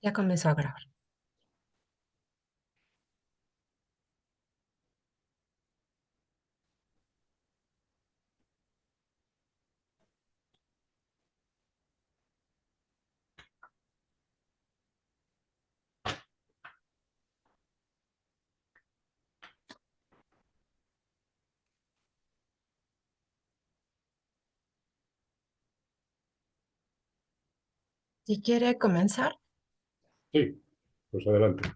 Ya comenzó a grabar. Si quiere comenzar, Sí, pues adelante.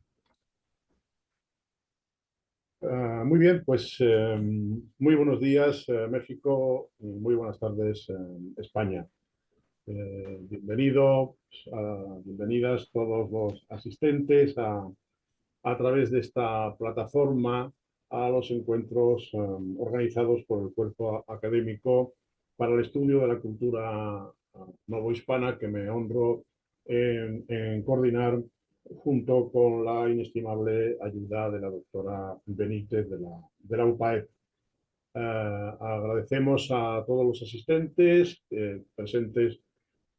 Muy bien, pues muy buenos días México, y muy buenas tardes España. Bienvenido, bienvenidas todos los asistentes a través de esta plataforma a los encuentros organizados por el Cuerpo Académico para el Estudio de la Cultura Novohispana, que me honro en coordinar junto con la inestimable ayuda de la doctora Benítez de la UPAEP. Agradecemos a todos los asistentes presentes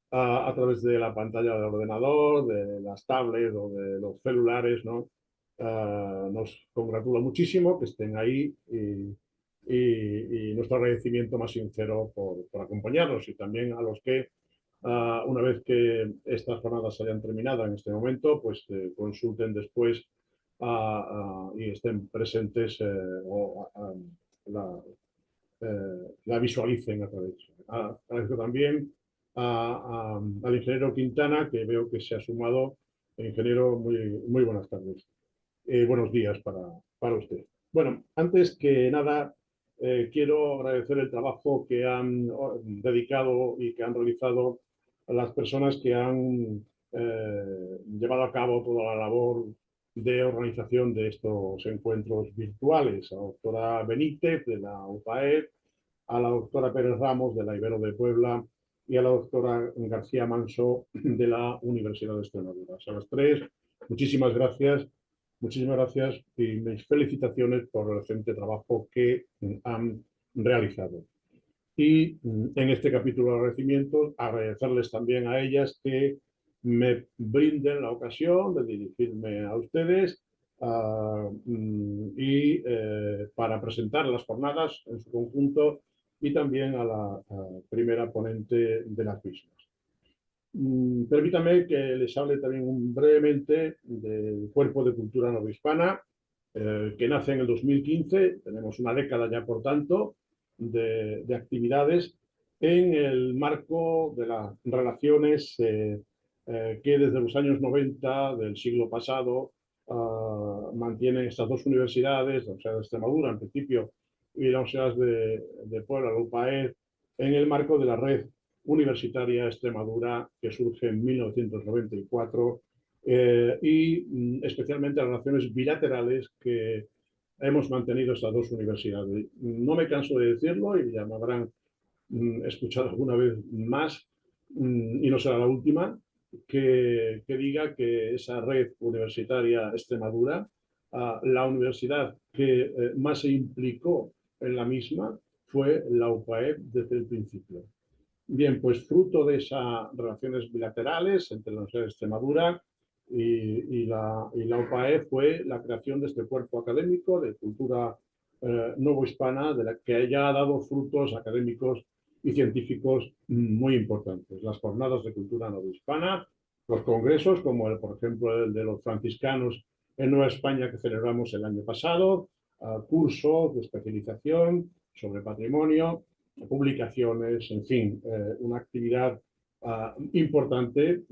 a través de la pantalla del ordenador, de las tablets o de los celulares, ¿no? Nos congratula muchísimo que estén ahí y nuestro agradecimiento más sincero por acompañarnos, y también a los que, una vez que estas jornadas hayan terminado en este momento, pues consulten después y estén presentes o la, la visualicen a través. Agradezco también al ingeniero Quintana, que veo que se ha sumado. Ingeniero, muy buenas tardes. Buenos días para usted. Bueno, antes que nada, quiero agradecer el trabajo que han dedicado y que han realizado las personas que han llevado a cabo toda la labor de organización de estos encuentros virtuales. A la doctora Benítez de la UPAEP, a la doctora Pérez Ramos de la Ibero de Puebla y a la doctora García Manso de la Universidad de Extremadura. A las tres, muchísimas gracias. Muchísimas gracias y mis felicitaciones por el excelente trabajo que han realizado. Y en este capítulo de agradecimientos, agradecerles también a ellas que me brinden la ocasión de dirigirme a ustedes para presentar las jornadas en su conjunto y también a primera ponente de las mismas. Permítame que les hable también brevemente del Cuerpo de Cultura Novohispana, que nace en el 2015. Tenemos una década ya, por tanto, de actividades en el marco de las relaciones que desde los años 90 del siglo pasado mantienen estas dos universidades, la Universidad de Extremadura en principio y la Universidad de Puebla, la UPAED, en el marco de la red universitaria Extremadura, que surge en 1994, especialmente las relaciones bilaterales que hemos mantenido estas dos universidades. No me canso de decirlo y ya me habrán escuchado alguna vez más, y no será la última, que diga que esa red universitaria Extremadura, la universidad que más se implicó en la misma fue la UPAEP desde el principio. Bien, pues fruto de esas relaciones bilaterales entre la Universidad de Extremadura y la UPAE fue la creación de este cuerpo académico de cultura novohispana, de la que ya ha dado frutos académicos y científicos muy importantes. Las jornadas de cultura novohispana, los congresos, como por ejemplo el de los franciscanos en Nueva España que celebramos el año pasado, cursos de especialización sobre patrimonio, publicaciones, en fin, una actividad importante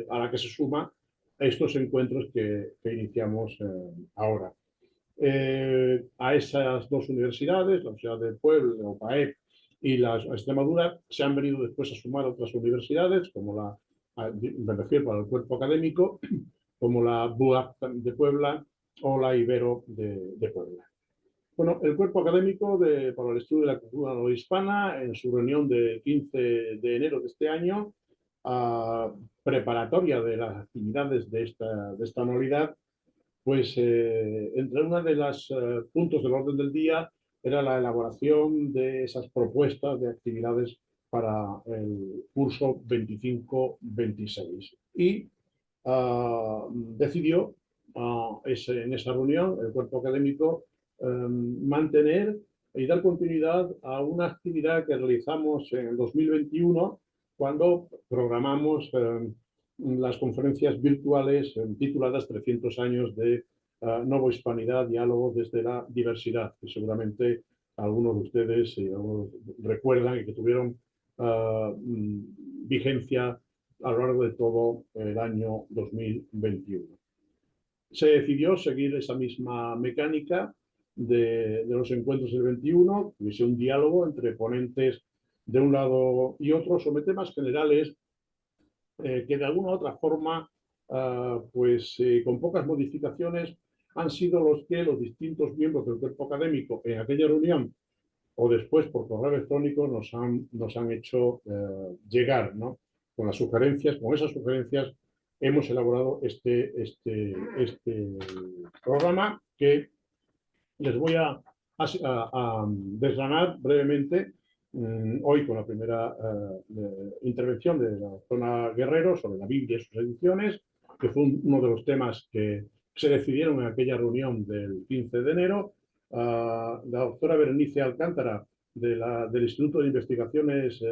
a la que se suma estos encuentros que iniciamos ahora. A esas dos universidades, la Universidad de Puebla, la UPAEP y la Extremadura, se han venido después a sumar otras universidades, como me refiero para el cuerpo académico, como la BUAP de Puebla o la Ibero de Puebla. Bueno, el cuerpo académico para el estudio de la cultura no hispana, en su reunión del 15 de enero de este año, preparatoria de las actividades de esta anualidad, pues entre una de los puntos del orden del día era la elaboración de esas propuestas de actividades para el curso 25-26. Y decidió en esa reunión el cuerpo académico mantener y dar continuidad a una actividad que realizamos en el 2021 cuando programamos las conferencias virtuales tituladas 300 años de Novohispanidad, diálogo desde la diversidad, que seguramente algunos de ustedes recuerdan y que tuvieron vigencia a lo largo de todo el año 2021. Se decidió seguir esa misma mecánica de los encuentros del 21, que hubiese un diálogo entre ponentes de un lado y otro sobre temas generales que de alguna u otra forma, con pocas modificaciones, han sido los que los distintos miembros del cuerpo académico en aquella reunión o después por correo electrónico nos han hecho llegar, ¿no? Con esas sugerencias hemos elaborado este programa que les voy a desgranar brevemente hoy con la primera intervención de la doctora Guerrero sobre la Biblia y sus ediciones, que fue uno de los temas que se decidieron en aquella reunión del 15 de enero. La doctora Berenice Alcántara del Instituto de Investigaciones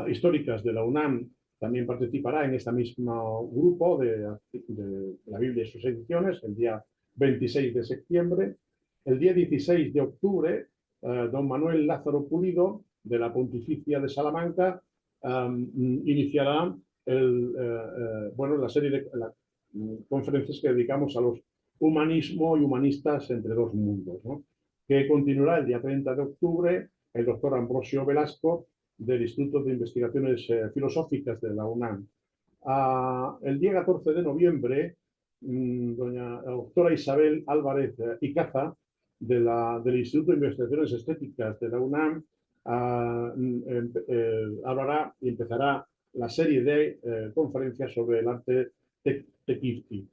Históricas de la UNAM también participará en este mismo grupo de la Biblia y sus ediciones el día 26 de septiembre. El día 16 de octubre, don Manuel Lázaro Pulido, de la Pontificia de Salamanca, iniciará la serie de conferencias que dedicamos a los humanismo y humanistas entre dos mundos, ¿no? Que continuará el día 30 de octubre el doctor Ambrosio Velasco, del Instituto de Investigaciones Filosóficas de la UNAM. El día 14 de noviembre, doña doctora Isabel Álvarez Icaza, del Instituto de Investigaciones Estéticas de la UNAM, hablará y empezará la serie de conferencias sobre el arte tequifki.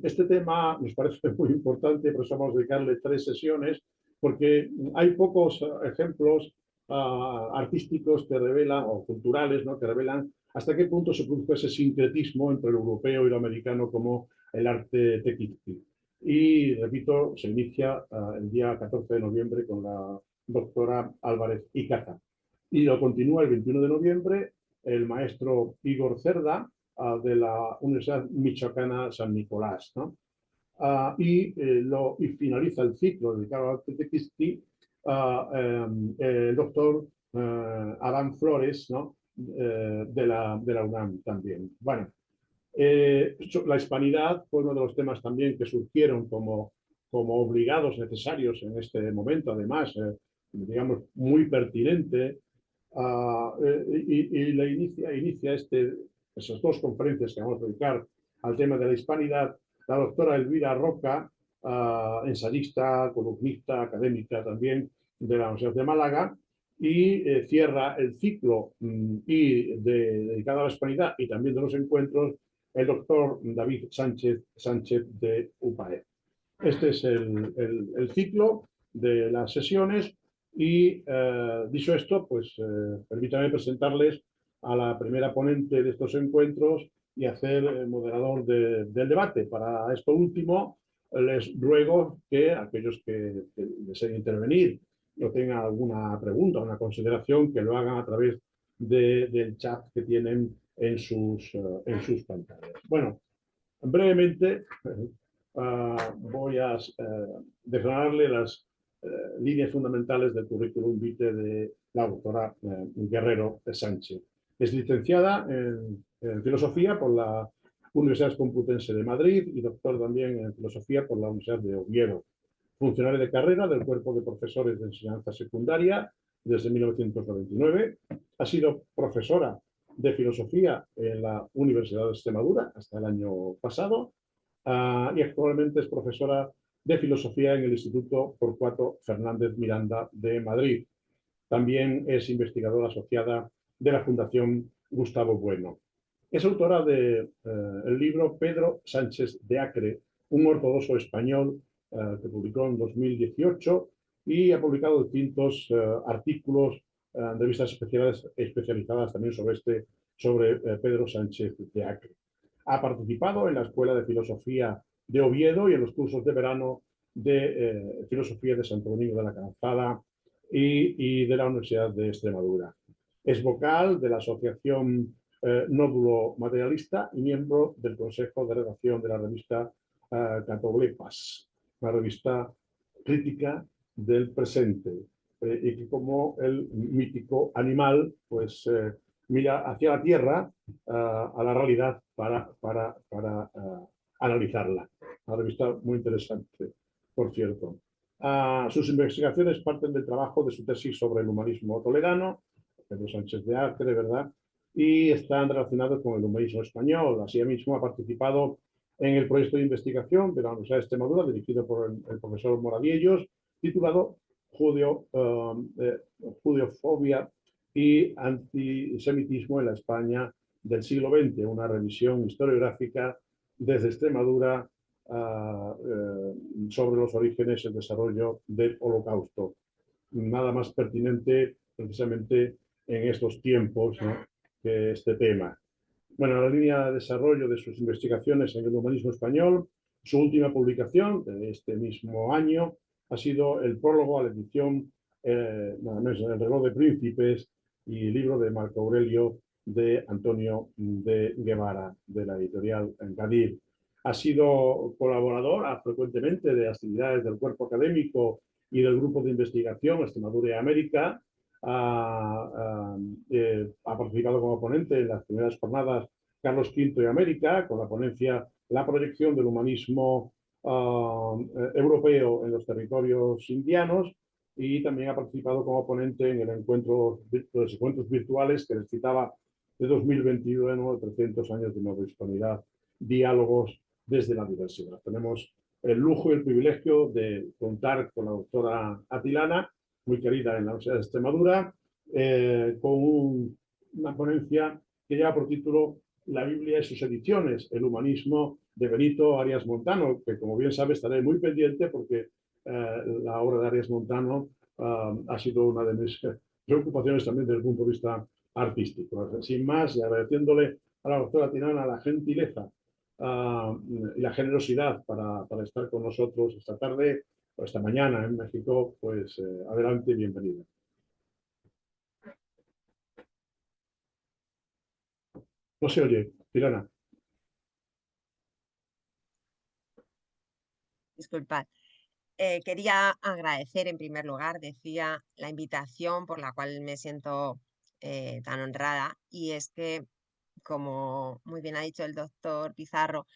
Este tema nos parece muy importante, por eso vamos a dedicarle 3 sesiones, porque hay pocos ejemplos artísticos que revelan, o culturales, ¿no?, que revelan hasta qué punto se produce ese sincretismo entre lo europeo y lo americano como el arte tequifki. Y, repito, se inicia el día 14 de noviembre con la doctora Álvarez Icaza. Y lo continúa el 21 de noviembre el maestro Igor Cerda, de la Universidad Michoacana San Nicolás, ¿no? Y finaliza el ciclo dedicado al arte tequifki el doctor Adán Flores, ¿no?, de la UNAM también. Bueno, la hispanidad fue uno de los temas también que surgieron como obligados, necesarios en este momento, además, digamos, muy pertinente, y inicia esas 2 conferencias que vamos a dedicar al tema de la hispanidad, la doctora Elvira Roca, ensayista, columnista, académica también de la Universidad de Málaga, y cierra el ciclo dedicado a la hispanidad y también de los encuentros el doctor David Sánchez de UPAE. Este es el ciclo de las sesiones y, dicho esto, pues permítanme presentarles a la primera ponente de estos encuentros y hacer el moderador del debate. Para esto último, les ruego que aquellos que deseen intervenir o tengan alguna pregunta o una consideración, que lo hagan a través del chat que tienen en sus pantallas. Bueno, brevemente voy a declararle las líneas fundamentales del currículum vitae de la doctora Guerrero Sánchez. Es licenciada en Filosofía por la Universidad Complutense de Madrid y doctor también en Filosofía por la Universidad de Oviedo. Funcionaria de carrera del Cuerpo de Profesores de Enseñanza Secundaria desde 1999. Ha sido profesora de Filosofía en la Universidad de Extremadura hasta el año pasado, y actualmente es profesora de Filosofía en el Instituto Torcuato Fernández Miranda de Madrid. También es investigadora asociada de la Fundación Gustavo Bueno. Es autora del libro Pedro Sánchez de Acre, un ortodoxo español, que publicó en 2018, y ha publicado distintos artículos revistas especializadas también sobre Pedro Sánchez de Acre. Ha participado en la Escuela de Filosofía de Oviedo y en los cursos de verano de Filosofía de Santo Domingo de la Calzada y de la Universidad de Extremadura. Es vocal de la Asociación Nódulo Materialista y miembro del Consejo de Redacción de la revista Catoblepas, una revista crítica del presente, y que como el mítico animal, pues mira hacia la Tierra, a la realidad para analizarla. Una revista muy interesante, por cierto. Sus investigaciones parten del trabajo de su tesis sobre el humanismo toledano, Pedro Sánchez de Acre, ¿verdad? Y están relacionados con el humanismo español. Así mismo ha participado en el proyecto de investigación de la Universidad de Extremadura, dirigido por el profesor Moradiellos, titulado Judiofobia y antisemitismo en la España del siglo XX, una revisión historiográfica desde Extremadura sobre los orígenes y el desarrollo del Holocausto. Nada más pertinente precisamente en estos tiempos, ¿no?, que este tema. Bueno, la línea de desarrollo de sus investigaciones en el humanismo español, su última publicación de este mismo año ha sido el prólogo a la edición nada más, El reloj de príncipes y el libro de Marco Aurelio de Antonio de Guevara, de la editorial Gadir. Ha sido colaborador frecuentemente de actividades del cuerpo académico y del grupo de investigación Extremadura y América. Ha participado como ponente en las primeras jornadas Carlos V y América, con la ponencia La proyección del humanismo europeo en los territorios indianos, y también ha participado como ponente en el encuentro, los encuentros virtuales que les citaba, de 2021, 300 años de nueva hispanidad, diálogos desde la diversidad. Tenemos el lujo y el privilegio de contar con la doctora Atilana, muy querida en la Universidad de Extremadura, una ponencia que lleva por título La Biblia y sus ediciones, el humanismo, de Benito Arias Montano, que como bien sabe estaré muy pendiente porque la obra de Arias Montano ha sido una de mis preocupaciones también desde el punto de vista artístico. Sin más, y agradeciéndole a la doctora Tirana la gentileza y la generosidad para estar con nosotros esta tarde o esta mañana en México, pues adelante y bienvenida. No se oye, Tirana. Disculpad. Quería agradecer en primer lugar, decía, la invitación por la cual me siento tan honrada, y es que, como muy bien ha dicho el doctor Pizarro,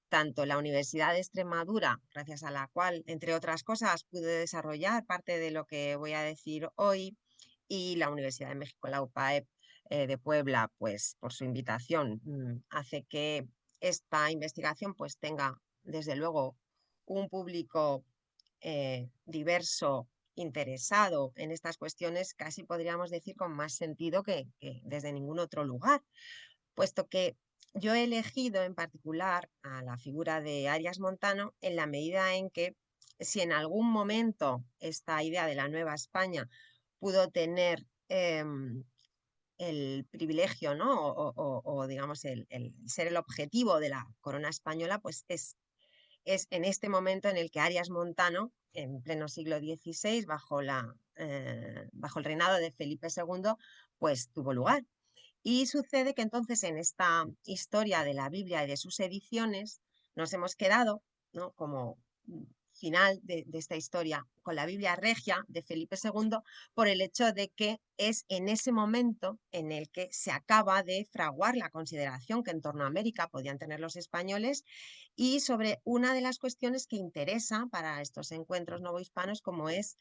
tanto la Universidad de Extremadura, gracias a la cual, entre otras cosas, pude desarrollar parte de lo que voy a decir hoy, y la Universidad de México, la UPAEP de Puebla, pues por su invitación, hace que esta investigación pues tenga, desde luego, un público diverso, interesado en estas cuestiones, casi podríamos decir con más sentido que desde ningún otro lugar, puesto que yo he elegido en particular a la figura de Arias Montano en la medida en que, si en algún momento esta idea de la Nueva España pudo tener el privilegio, ¿no?, o digamos el ser el objetivo de la corona española, pues es en este momento en el que Arias Montano, en pleno siglo XVI, bajo el reinado de Felipe II, pues tuvo lugar. Y sucede que entonces en esta historia de la Biblia y de sus ediciones nos hemos quedado, ¿no?, como final de esta historia con la Biblia regia de Felipe II, por el hecho de que es en ese momento en el que se acaba de fraguar la consideración que en torno a América podían tener los españoles, y sobre una de las cuestiones que interesa para estos encuentros novohispanos, como es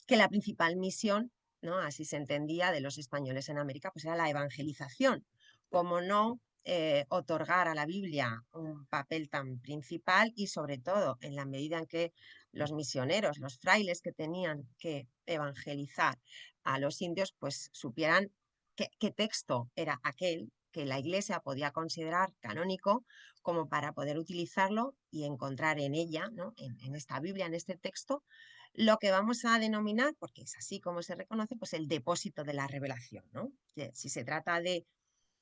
que la principal misión, ¿no?, así se entendía, de los españoles en América, pues era la evangelización. Como no otorgar a la Biblia un papel tan principal, y sobre todo en la medida en que los misioneros, los frailes que tenían que evangelizar a los indios, pues supieran qué texto era aquel que la Iglesia podía considerar canónico, como para poder utilizarlo y encontrar en ella, ¿no?, en esta Biblia, en este texto, lo que vamos a denominar, porque es así como se reconoce, pues el depósito de la revelación, ¿no? Si se trata de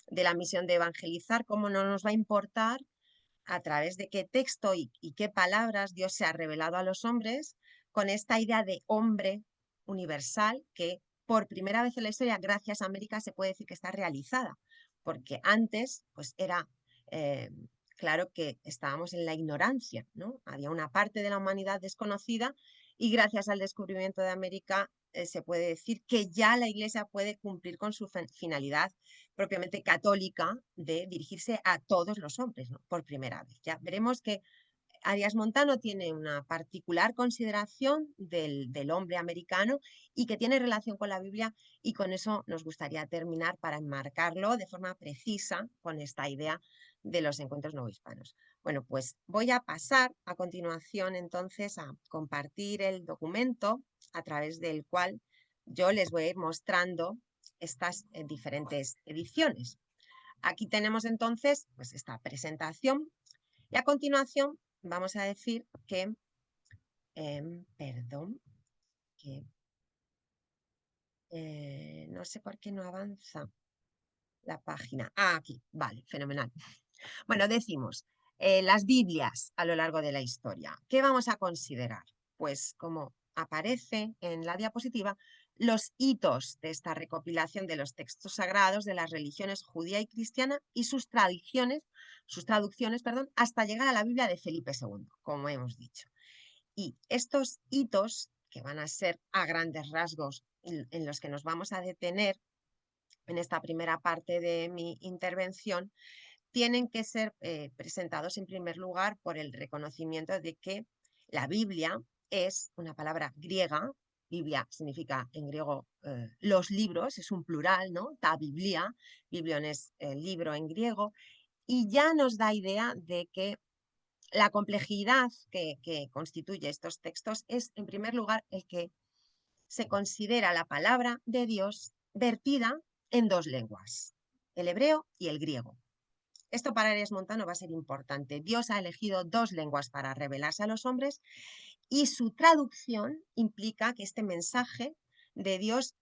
la misión de evangelizar, ¿cómo no nos va a importar a través de qué texto y qué palabras Dios se ha revelado a los hombres con esta idea de hombre universal que por primera vez en la historia, gracias a América, se puede decir que está realizada, porque antes pues era claro que estábamos en la ignorancia, ¿no? Había una parte de la humanidad desconocida y gracias al descubrimiento de América se puede decir que ya la Iglesia puede cumplir con su finalidad propiamente católica de dirigirse a todos los hombres, ¿no? Por primera vez. Ya veremos que Arias Montano tiene una particular consideración del hombre americano y que tiene relación con la Biblia, y con eso nos gustaría terminar para enmarcarlo de forma precisa con esta idea de los encuentros novohispanos. Bueno, pues voy a pasar a continuación entonces a compartir el documento a través del cual yo les voy a ir mostrando estas diferentes ediciones. Aquí tenemos entonces pues esta presentación y a continuación vamos a decir que, perdón, que no sé por qué no avanza la página. Ah, aquí, vale, fenomenal. Bueno, decimos, las Biblias a lo largo de la historia. ¿Qué vamos a considerar? Pues como aparece en la diapositiva, los hitos de esta recopilación de los textos sagrados de las religiones judía y cristiana y sus traducciones, perdón, hasta llegar a la Biblia de Felipe II, como hemos dicho. Y estos hitos, que van a ser a grandes rasgos en los que nos vamos a detener en esta primera parte de mi intervención, tienen que ser presentados en primer lugar por el reconocimiento de que la Biblia es una palabra griega. Biblia significa en griego los libros, es un plural, ¿no? Ta biblia, biblion es libro en griego, y ya nos da idea de que la complejidad que constituye estos textos es, en primer lugar, el que se considera la palabra de Dios vertida en dos lenguas, el hebreo y el griego. Esto para Arias Montano va a ser importante. Dios ha elegido dos lenguas para revelarse a los hombres y su traducción implica que este mensaje de Dios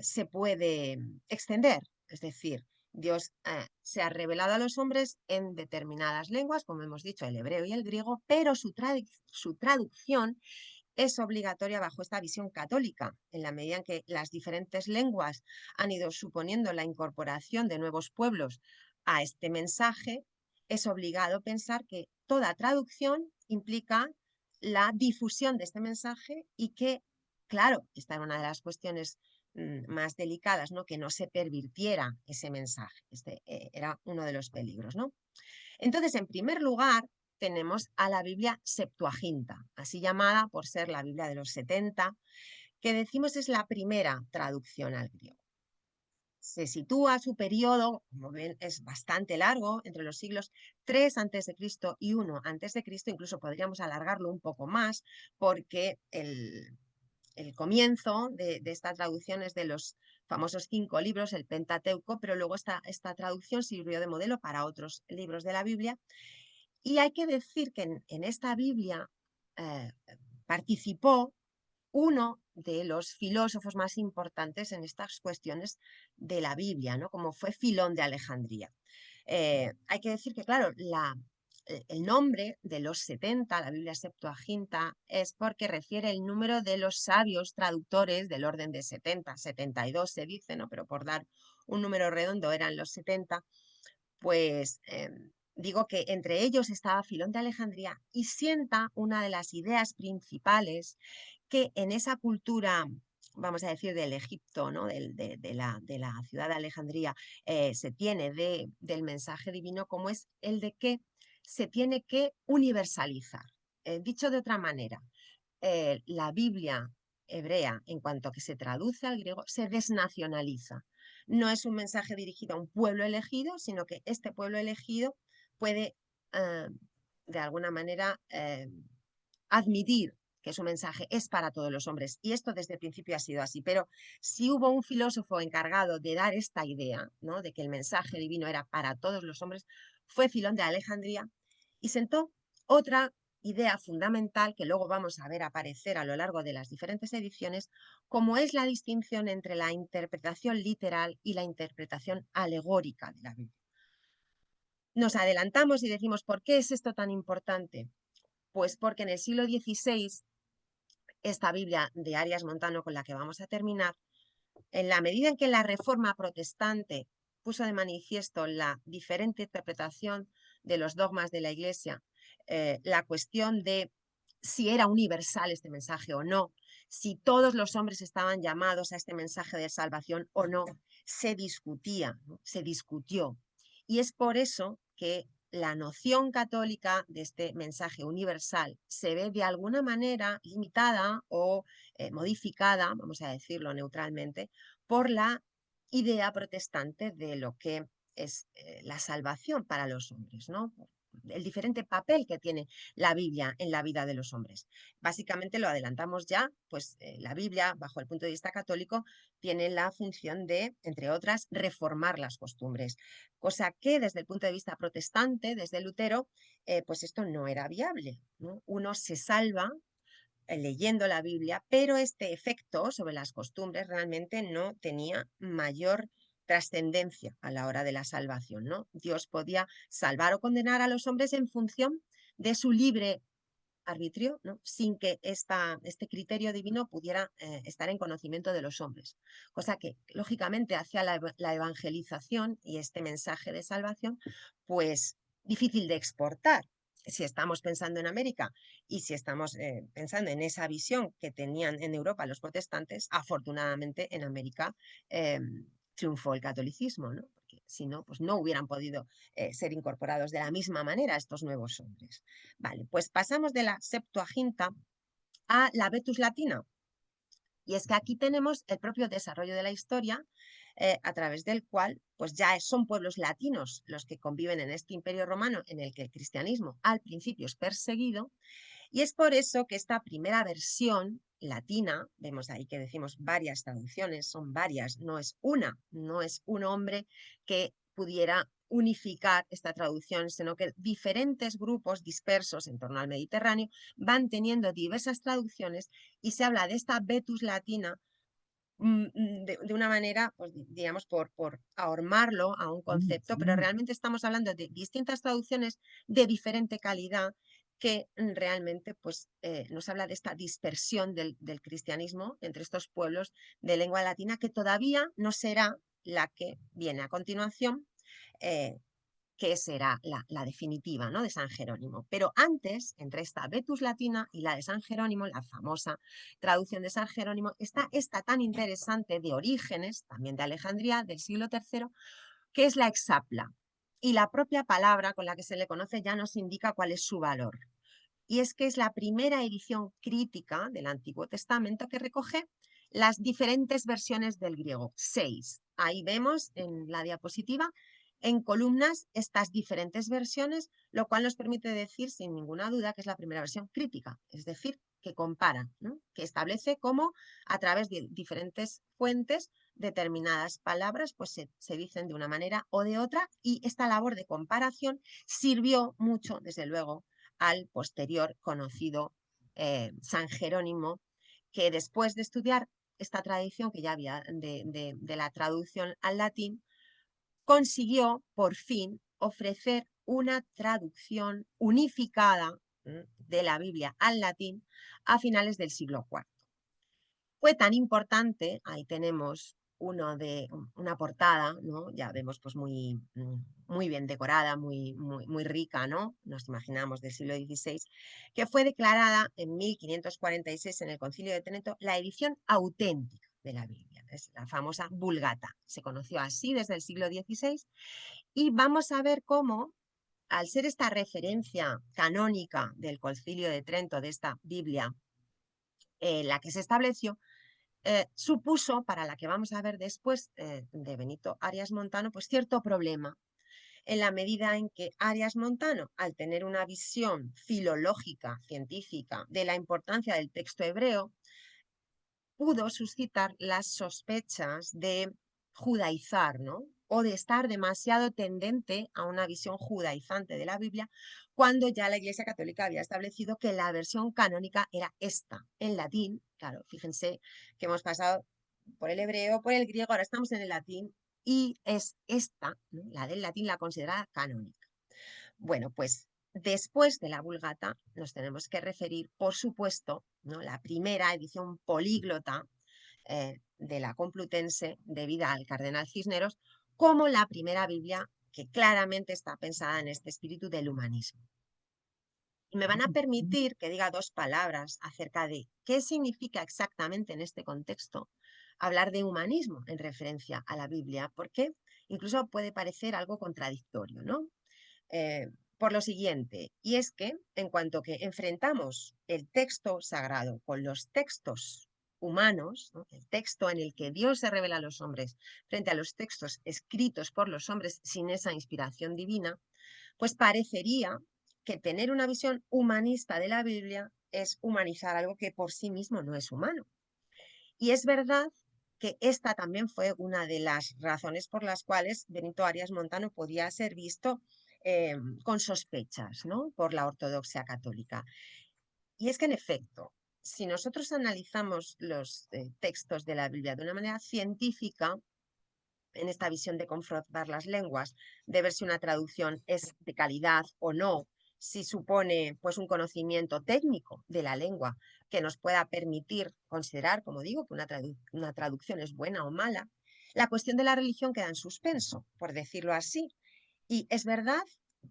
se puede extender. Es decir, Dios se ha revelado a los hombres en determinadas lenguas, como hemos dicho, el hebreo y el griego, pero su traducción es obligatoria bajo esta visión católica, en la medida en que las diferentes lenguas han ido suponiendo la incorporación de nuevos pueblos a este mensaje. Es obligado pensar que toda traducción implica la difusión de este mensaje y que, claro, esta era una de las cuestiones más delicadas, ¿no? Que no se pervirtiera ese mensaje. Este era uno de los peligros, ¿no? Entonces, en primer lugar, tenemos a la Biblia Septuaginta, así llamada por ser la Biblia de los 70, que decimos es la primera traducción al griego. Se sitúa su periodo, como ven, es bastante largo, entre los siglos 3 a.C. y 1 a.C., incluso podríamos alargarlo un poco más, porque el comienzo de esta traducción es de los famosos 5 libros, el Pentateuco, pero luego esta traducción sirvió de modelo para otros libros de la Biblia. Y hay que decir que en esta Biblia participó uno de los filósofos más importantes en estas cuestiones de la Biblia, ¿no? Como fue Filón de Alejandría. Hay que decir que, claro, el nombre de los 70, la Biblia Septuaginta, es porque refiere el número de los sabios traductores del orden de 70, 72 se dice, ¿no? Pero por dar un número redondo eran los 70, pues digo que entre ellos estaba Filón de Alejandría y sienta una de las ideas principales que en esa cultura, vamos a decir, del Egipto, ¿no? de la ciudad de Alejandría, se tiene del mensaje divino, como es el de que se tiene que universalizar. Dicho de otra manera, la Biblia hebrea, en cuanto que se traduce al griego, se desnacionaliza. No es un mensaje dirigido a un pueblo elegido, sino que este pueblo elegido puede, de alguna manera, admitir que su mensaje es para todos los hombres. Y esto desde el principio ha sido así. Pero si hubo un filósofo encargado de dar esta idea, ¿no? De que el mensaje divino era para todos los hombres, fue Filón de Alejandría, y sentó otra idea fundamental que luego vamos a ver aparecer a lo largo de las diferentes ediciones, como es la distinción entre la interpretación literal y la interpretación alegórica de la Biblia. Nos adelantamos y decimos, ¿por qué es esto tan importante? Pues porque en el siglo XVI, esta Biblia de Arias Montano con la que vamos a terminar, en la medida en que la Reforma protestante puso de manifiesto la diferente interpretación de los dogmas de la Iglesia, la cuestión de si era universal este mensaje o no, si todos los hombres estaban llamados a este mensaje de salvación o no, se discutía, ¿no? Se discutió. Y es por eso que la noción católica de este mensaje universal se ve de alguna manera limitada o modificada, vamos a decirlo neutralmente, por la idea protestante de lo que es la salvación para los hombres, ¿no? El diferente papel que tiene la Biblia en la vida de los hombres. Básicamente lo adelantamos ya, pues la Biblia, bajo el punto de vista católico, tiene la función de, entre otras, reformar las costumbres, cosa que desde el punto de vista protestante, desde Lutero, pues esto no era viable, ¿no? Uno se salva leyendo la Biblia, pero este efecto sobre las costumbres realmente no tenía mayor trascendencia a la hora de la salvación, ¿no? Dios podía salvar o condenar a los hombres en función de su libre arbitrio, ¿no? Sin que este criterio divino pudiera estar en conocimiento de los hombres. Cosa que, lógicamente, hacia la evangelización y este mensaje de salvación, pues difícil de exportar. Si estamos pensando en América y si estamos pensando en esa visión que tenían en Europa los protestantes, afortunadamente en América triunfó el catolicismo, ¿no? Porque si no, pues no hubieran podido ser incorporados de la misma manera estos nuevos hombres. Vale, pues pasamos de la Septuaginta a la Vetus Latina. Y es que aquí tenemos el propio desarrollo de la historia a través del cual pues ya son pueblos latinos los que conviven en este imperio romano en el que el cristianismo al principio es perseguido, y es por eso que esta primera versión latina, vemos ahí que decimos varias traducciones, son varias, no es una, no es un hombre que pudiera unificar esta traducción, sino que diferentes grupos dispersos en torno al Mediterráneo van teniendo diversas traducciones y se habla de esta Vetus latina de una manera, pues, digamos, por ahormarlo a un concepto, pero realmente estamos hablando de distintas traducciones de diferente calidad que realmente pues, nos habla de esta dispersión del cristianismo entre estos pueblos de lengua latina que todavía no será la que viene a continuación, que será la definitiva, ¿no? De San Jerónimo. Pero antes, entre esta Vetus latina y la de San Jerónimo, la famosa traducción de San Jerónimo, está esta tan interesante de Orígenes, también de Alejandría, del siglo III, que es la Exapla. Y la propia palabra con la que se le conoce ya nos indica cuál es su valor. Y es que es la primera edición crítica del Antiguo Testamento que recoge las diferentes versiones del griego, 6. Ahí vemos en la diapositiva en columnas estas diferentes versiones, lo cual nos permite decir sin ninguna duda que es la primera versión crítica, es decir, que compara, ¿no? Que establece cómo a través de diferentes fuentes determinadas palabras pues se dicen de una manera o de otra, y esta labor de comparación sirvió mucho, desde luego, al posterior conocido San Jerónimo, que después de estudiar esta tradición que ya había de la traducción al latín, consiguió por fin ofrecer una traducción unificada de la Biblia al latín a finales del siglo IV. Fue tan importante, ahí tenemos una portada, ¿no? Ya vemos pues muy bien decorada, muy rica, ¿no? Nos imaginamos del siglo XVI, que fue declarada en 1546 en el Concilio de Trento la edición auténtica de la Biblia, es la famosa Vulgata. Se conoció así desde el siglo XVI y vamos a ver cómo, al ser esta referencia canónica del Concilio de Trento de esta Biblia, la que se estableció, supuso para la que vamos a ver después de Benito Arias Montano, pues cierto problema, en la medida en que Arias Montano, al tener una visión filológica, científica, de la importancia del texto hebreo, pudo suscitar las sospechas de judaizar, ¿no? o de estar demasiado tendente a una visión judaizante de la Biblia, cuando ya la Iglesia Católica había establecido que la versión canónica era esta, en latín. Claro, fíjense que hemos pasado por el hebreo, por el griego, ahora estamos en el latín, y es esta, ¿no?, la del latín, la considerada canónica. Bueno, pues después de la Vulgata nos tenemos que referir, por supuesto, ¿no?, la primera edición políglota de la Complutense, debida al cardenal Cisneros, como la primera Biblia que claramente está pensada en este espíritu del humanismo. Y me van a permitir que diga dos palabras acerca de qué significa exactamente en este contexto hablar de humanismo en referencia a la Biblia, porque incluso puede parecer algo contradictorio, ¿no? Por lo siguiente, y es que en cuanto que enfrentamos el texto sagrado con los textos humanos, ¿no?, el texto en el que Dios se revela a los hombres frente a los textos escritos por los hombres sin esa inspiración divina, pues parecería que tener una visión humanista de la Biblia es humanizar algo que por sí mismo no es humano. Y es verdad que esta también fue una de las razones por las cuales Benito Arias Montano podía ser visto con sospechas, ¿no?, por la ortodoxia católica. Y es que, en efecto, si nosotros analizamos los textos de la Biblia de una manera científica, en esta visión de confrontar las lenguas, de ver si una traducción es de calidad o no, si supone pues un conocimiento técnico de la lengua que nos pueda permitir considerar, como digo, que una traducción es buena o mala, la cuestión de la religión queda en suspenso, por decirlo así. Y es verdad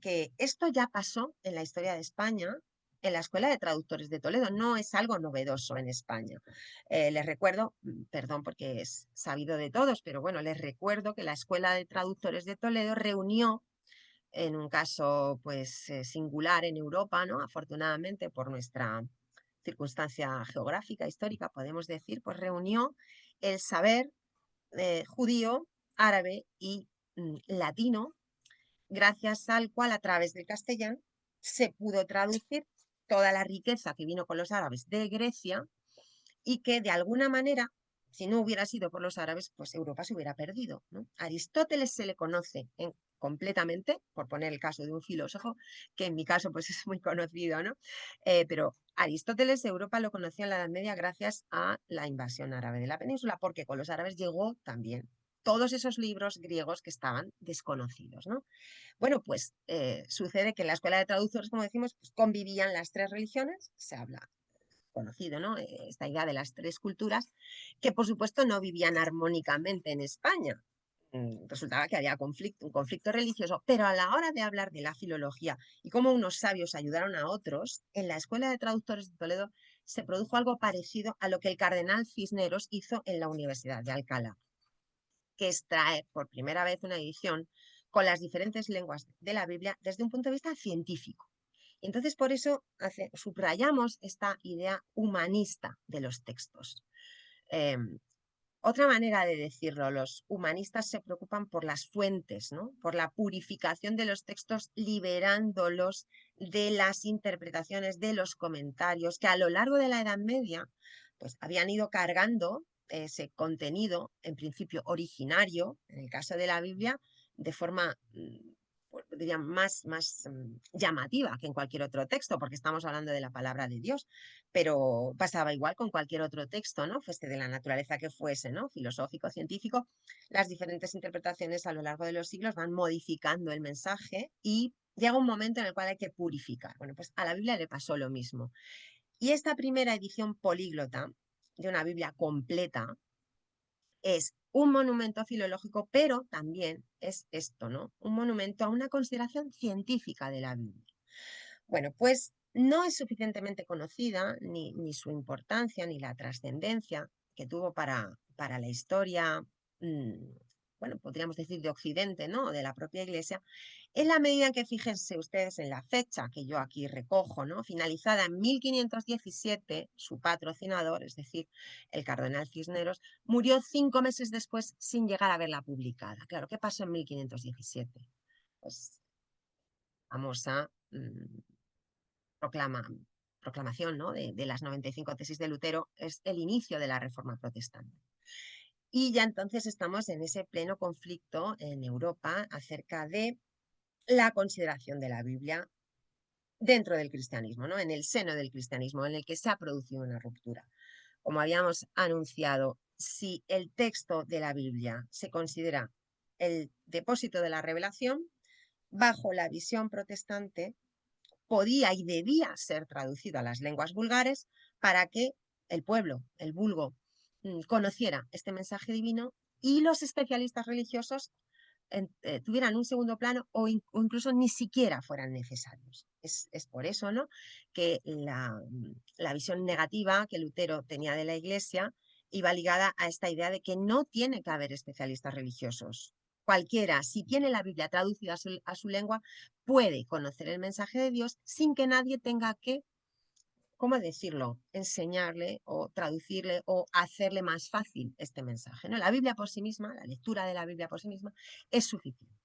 que esto ya pasó en la historia de España, en la Escuela de Traductores de Toledo, no es algo novedoso en España. Les recuerdo, perdón porque es sabido de todos, pero bueno, les recuerdo que la Escuela de Traductores de Toledo reunió, en un caso pues singular en Europa, ¿no?, afortunadamente por nuestra circunstancia geográfica, histórica, podemos decir, pues reunió el saber judío, árabe y latino, gracias al cual, a través del castellano, se pudo traducir toda la riqueza que vino con los árabes de Grecia, y que de alguna manera, si no hubiera sido por los árabes, pues Europa se hubiera perdido, ¿no? Aristóteles se le conoce completamente, por poner el caso de un filósofo, que en mi caso pues es muy conocido, ¿no? Pero Aristóteles, Europa lo conocía en la Edad Media gracias a la invasión árabe de la península, porque con los árabes llegó también todos esos libros griegos que estaban desconocidos, ¿no? Bueno, pues sucede que en la Escuela de Traductores, como decimos, pues convivían las tres religiones, se habla conocido, ¿no?, esta idea de las tres culturas, que por supuesto no vivían armónicamente en España. Resultaba que había un conflicto religioso, pero a la hora de hablar de la filología y cómo unos sabios ayudaron a otros, en la Escuela de Traductores de Toledo se produjo algo parecido a lo que el cardenal Cisneros hizo en la Universidad de Alcalá, que es traer por primera vez una edición con las diferentes lenguas de la Biblia desde un punto de vista científico. Entonces, por eso subrayamos esta idea humanista de los textos. Otra manera de decirlo, los humanistas se preocupan por las fuentes, ¿no?, por la purificación de los textos, liberándolos de las interpretaciones, de los comentarios, que a lo largo de la Edad Media pues, habían ido cargando ese contenido, en principio originario, en el caso de la Biblia, de forma diría, más llamativa que en cualquier otro texto, porque estamos hablando de la palabra de Dios, pero pasaba igual con cualquier otro texto, ¿no?, fuese de la naturaleza que fuese, ¿no?, filosófico, científico. Las diferentes interpretaciones a lo largo de los siglos van modificando el mensaje y llega un momento en el cual hay que purificar. Bueno, pues a la Biblia le pasó lo mismo. Y esta primera edición políglota de una Biblia completa es un monumento filológico, pero también es esto, ¿no?, un monumento a una consideración científica de la Biblia. Bueno, pues no es suficientemente conocida ni su importancia ni la trascendencia que tuvo para la historia, bueno, podríamos decir de Occidente, ¿no?, de la propia Iglesia, en la medida en que, fíjense ustedes en la fecha que yo aquí recojo, ¿no?, finalizada en 1517, su patrocinador, es decir, el cardenal Cisneros, murió 5 meses después sin llegar a verla publicada. Claro, ¿qué pasó en 1517? Pues famosa proclamación, ¿no?, de las 95 tesis de Lutero, es el inicio de la Reforma protestante. Y ya entonces estamos en ese pleno conflicto en Europa acerca de la consideración de la Biblia dentro del cristianismo, ¿no? En el seno del cristianismo, en el que se ha producido una ruptura. Como habíamos anunciado, si el texto de la Biblia se considera el depósito de la revelación, bajo la visión protestante, podía y debía ser traducido a las lenguas vulgares para que el pueblo, el vulgo, conociera este mensaje divino y los especialistas religiosos tuvieran un segundo plano o incluso ni siquiera fueran necesarios. Es por eso, ¿no?, que la visión negativa que Lutero tenía de la Iglesia iba ligada a esta idea de que no tiene que haber especialistas religiosos. Cualquiera, si tiene la Biblia traducida a su lengua, puede conocer el mensaje de Dios sin que nadie tenga que, ¿cómo decirlo?, enseñarle o traducirle o hacerle más fácil este mensaje, ¿no? La Biblia por sí misma, la lectura de la Biblia por sí misma, es suficiente.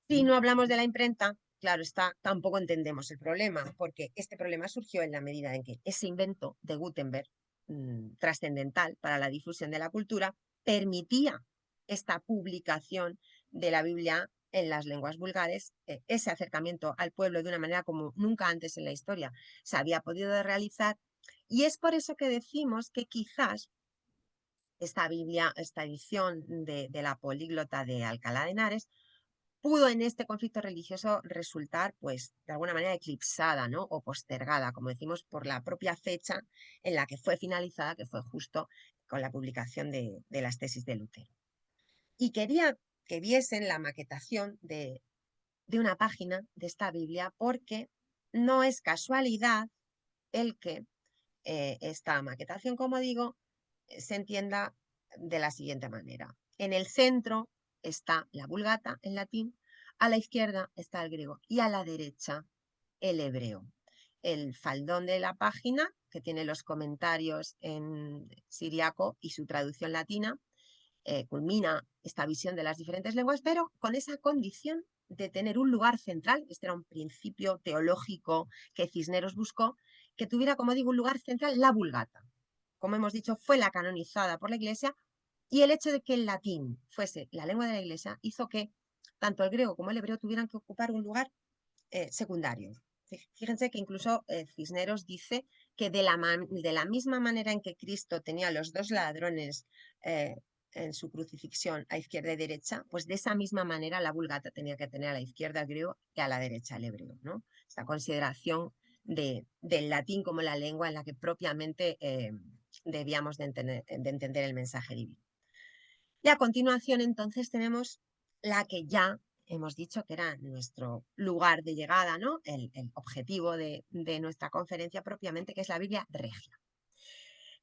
Si no hablamos de la imprenta, claro está, tampoco entendemos el problema, porque este problema surgió en la medida en que ese invento de Gutenberg, trascendental para la difusión de la cultura, permitía esta publicación de la Biblia en las lenguas vulgares, ese acercamiento al pueblo de una manera como nunca antes en la historia se había podido realizar, y es por eso que decimos que quizás esta Biblia, esta edición de la políglota de Alcalá de Henares, pudo en este conflicto religioso resultar, pues, de alguna manera eclipsada, ¿no?, o postergada, como decimos, por la propia fecha en la que fue finalizada, que fue justo con la publicación de las tesis de Lutero. Y quería que viesen la maquetación de una página de esta Biblia, porque no es casualidad el que esta maquetación, como digo, se entienda de la siguiente manera. En el centro está la Vulgata en latín, a la izquierda está el griego y a la derecha el hebreo. El faldón de la página, que tiene los comentarios en siriaco y su traducción latina, culmina esta visión de las diferentes lenguas, pero con esa condición de tener un lugar central. Este era un principio teológico que Cisneros buscó, que tuviera, como digo, un lugar central, la Vulgata. Como hemos dicho, fue la canonizada por la Iglesia, y el hecho de que el latín fuese la lengua de la Iglesia hizo que tanto el griego como el hebreo tuvieran que ocupar un lugar secundario. Fíjense que incluso Cisneros dice que de la misma manera en que Cristo tenía los dos ladrones eh, en su crucifixión a izquierda y derecha, pues de esa misma manera la Vulgata tenía que tener a la izquierda el griego y a la derecha el hebreo, ¿no? Esta consideración del latín como la lengua en la que propiamente debíamos de entender el mensaje divino. Y a continuación entonces tenemos la que ya hemos dicho que era nuestro lugar de llegada, ¿no?, el objetivo de nuestra conferencia propiamente, que es la Biblia Regia.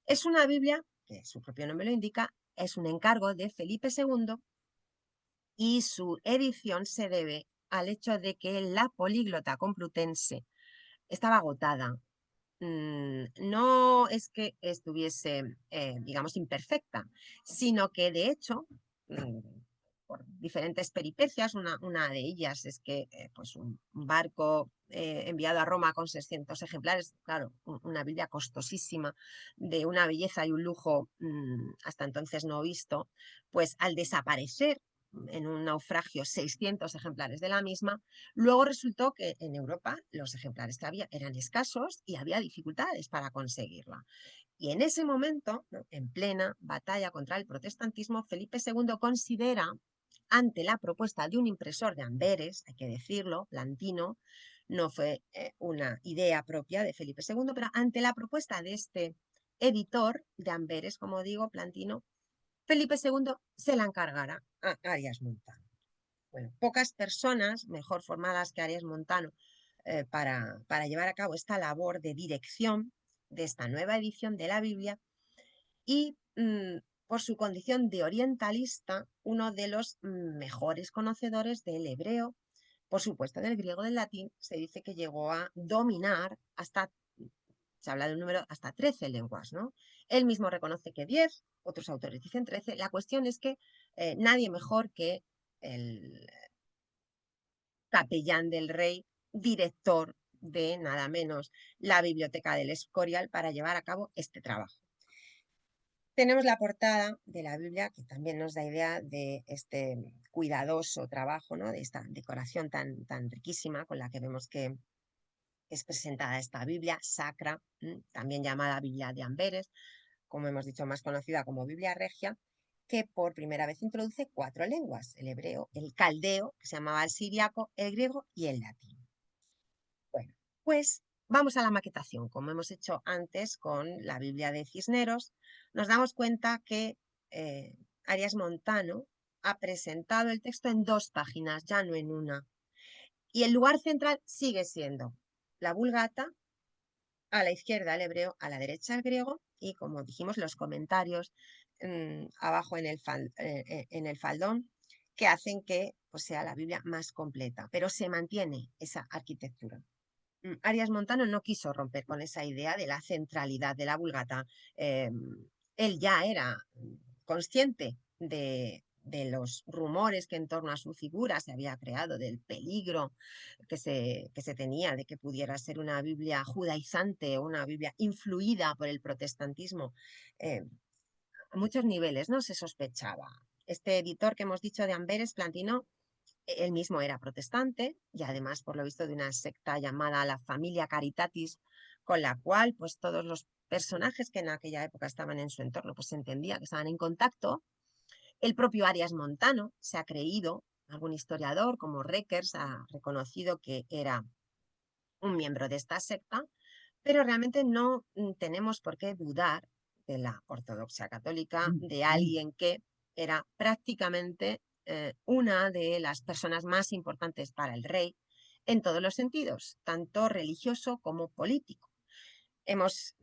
Es una Biblia, que su propio nombre lo indica, es un encargo de Felipe II, y su edición se debe al hecho de que la políglota complutense estaba agotada. No es que estuviese, digamos, imperfecta, sino que de hecho, por diferentes peripecias, una de ellas es que pues un barco enviado a Roma con 600 ejemplares, claro, una Biblia costosísima, de una belleza y un lujo hasta entonces no visto, pues al desaparecer en un naufragio 600 ejemplares de la misma, luego resultó que en Europa los ejemplares que había eran escasos y había dificultades para conseguirla. Y en ese momento, ¿no?, en plena batalla contra el protestantismo, Felipe II considera, ante la propuesta de un impresor de Amberes, hay que decirlo, Plantino, no fue una idea propia de Felipe II, pero ante la propuesta de este editor de Amberes, como digo, Plantino, Felipe II se la encargara a Arias Montano. Bueno, pocas personas mejor formadas que Arias Montano para llevar a cabo esta labor de dirección de esta nueva edición de la Biblia, y por su condición de orientalista, uno de los mejores conocedores del hebreo, por supuesto del griego, del latín. Se dice que llegó a dominar se habla de un número hasta 13 lenguas, ¿no? Él mismo reconoce que 10, otros autores dicen 13. La cuestión es que nadie mejor que el capellán del rey, director de nada menos la biblioteca del Escorial, para llevar a cabo este trabajo. tenemos la portada de la Biblia, que también nos da idea de este cuidadoso trabajo, ¿no? De esta decoración tan riquísima con la que vemos que es presentada esta Biblia sacra, también llamada Biblia de Amberes, como hemos dicho, más conocida como Biblia Regia, que por primera vez introduce 4 lenguas: el hebreo, el caldeo, que se llamaba el siriaco, el griego y el latín. Bueno, pues vamos a la maquetación. Como hemos hecho antes con la Biblia de Cisneros, nos damos cuenta que Arias Montano ha presentado el texto en 2 páginas, ya no en una. Y el lugar central sigue siendo la Vulgata, a la izquierda el hebreo, a la derecha el griego, y como dijimos, los comentarios abajo en el faldón, que hacen que pues, sea la Biblia más completa, pero se mantiene esa arquitectura. Arias Montano no quiso romper con esa idea de la centralidad de la Vulgata. Él ya era consciente de los rumores que en torno a su figura se había creado, del peligro que se tenía de que pudiera ser una Biblia judaizante o una Biblia influida por el protestantismo. A muchos niveles, ¿no? Se sospechaba. Este editor que hemos dicho de Amberes, Plantino, él mismo era protestante y además, por lo visto, de una secta llamada la Familia Caritatis, con la cual pues todos los personajes que en aquella época estaban en su entorno pues se entendía que estaban en contacto. El propio Arias Montano se ha creído, algún historiador como Reckers ha reconocido que era un miembro de esta secta, pero realmente no tenemos por qué dudar de la ortodoxia católica, de alguien que era prácticamente una de las personas más importantes para el rey en todos los sentidos, tanto religioso como político. Hemos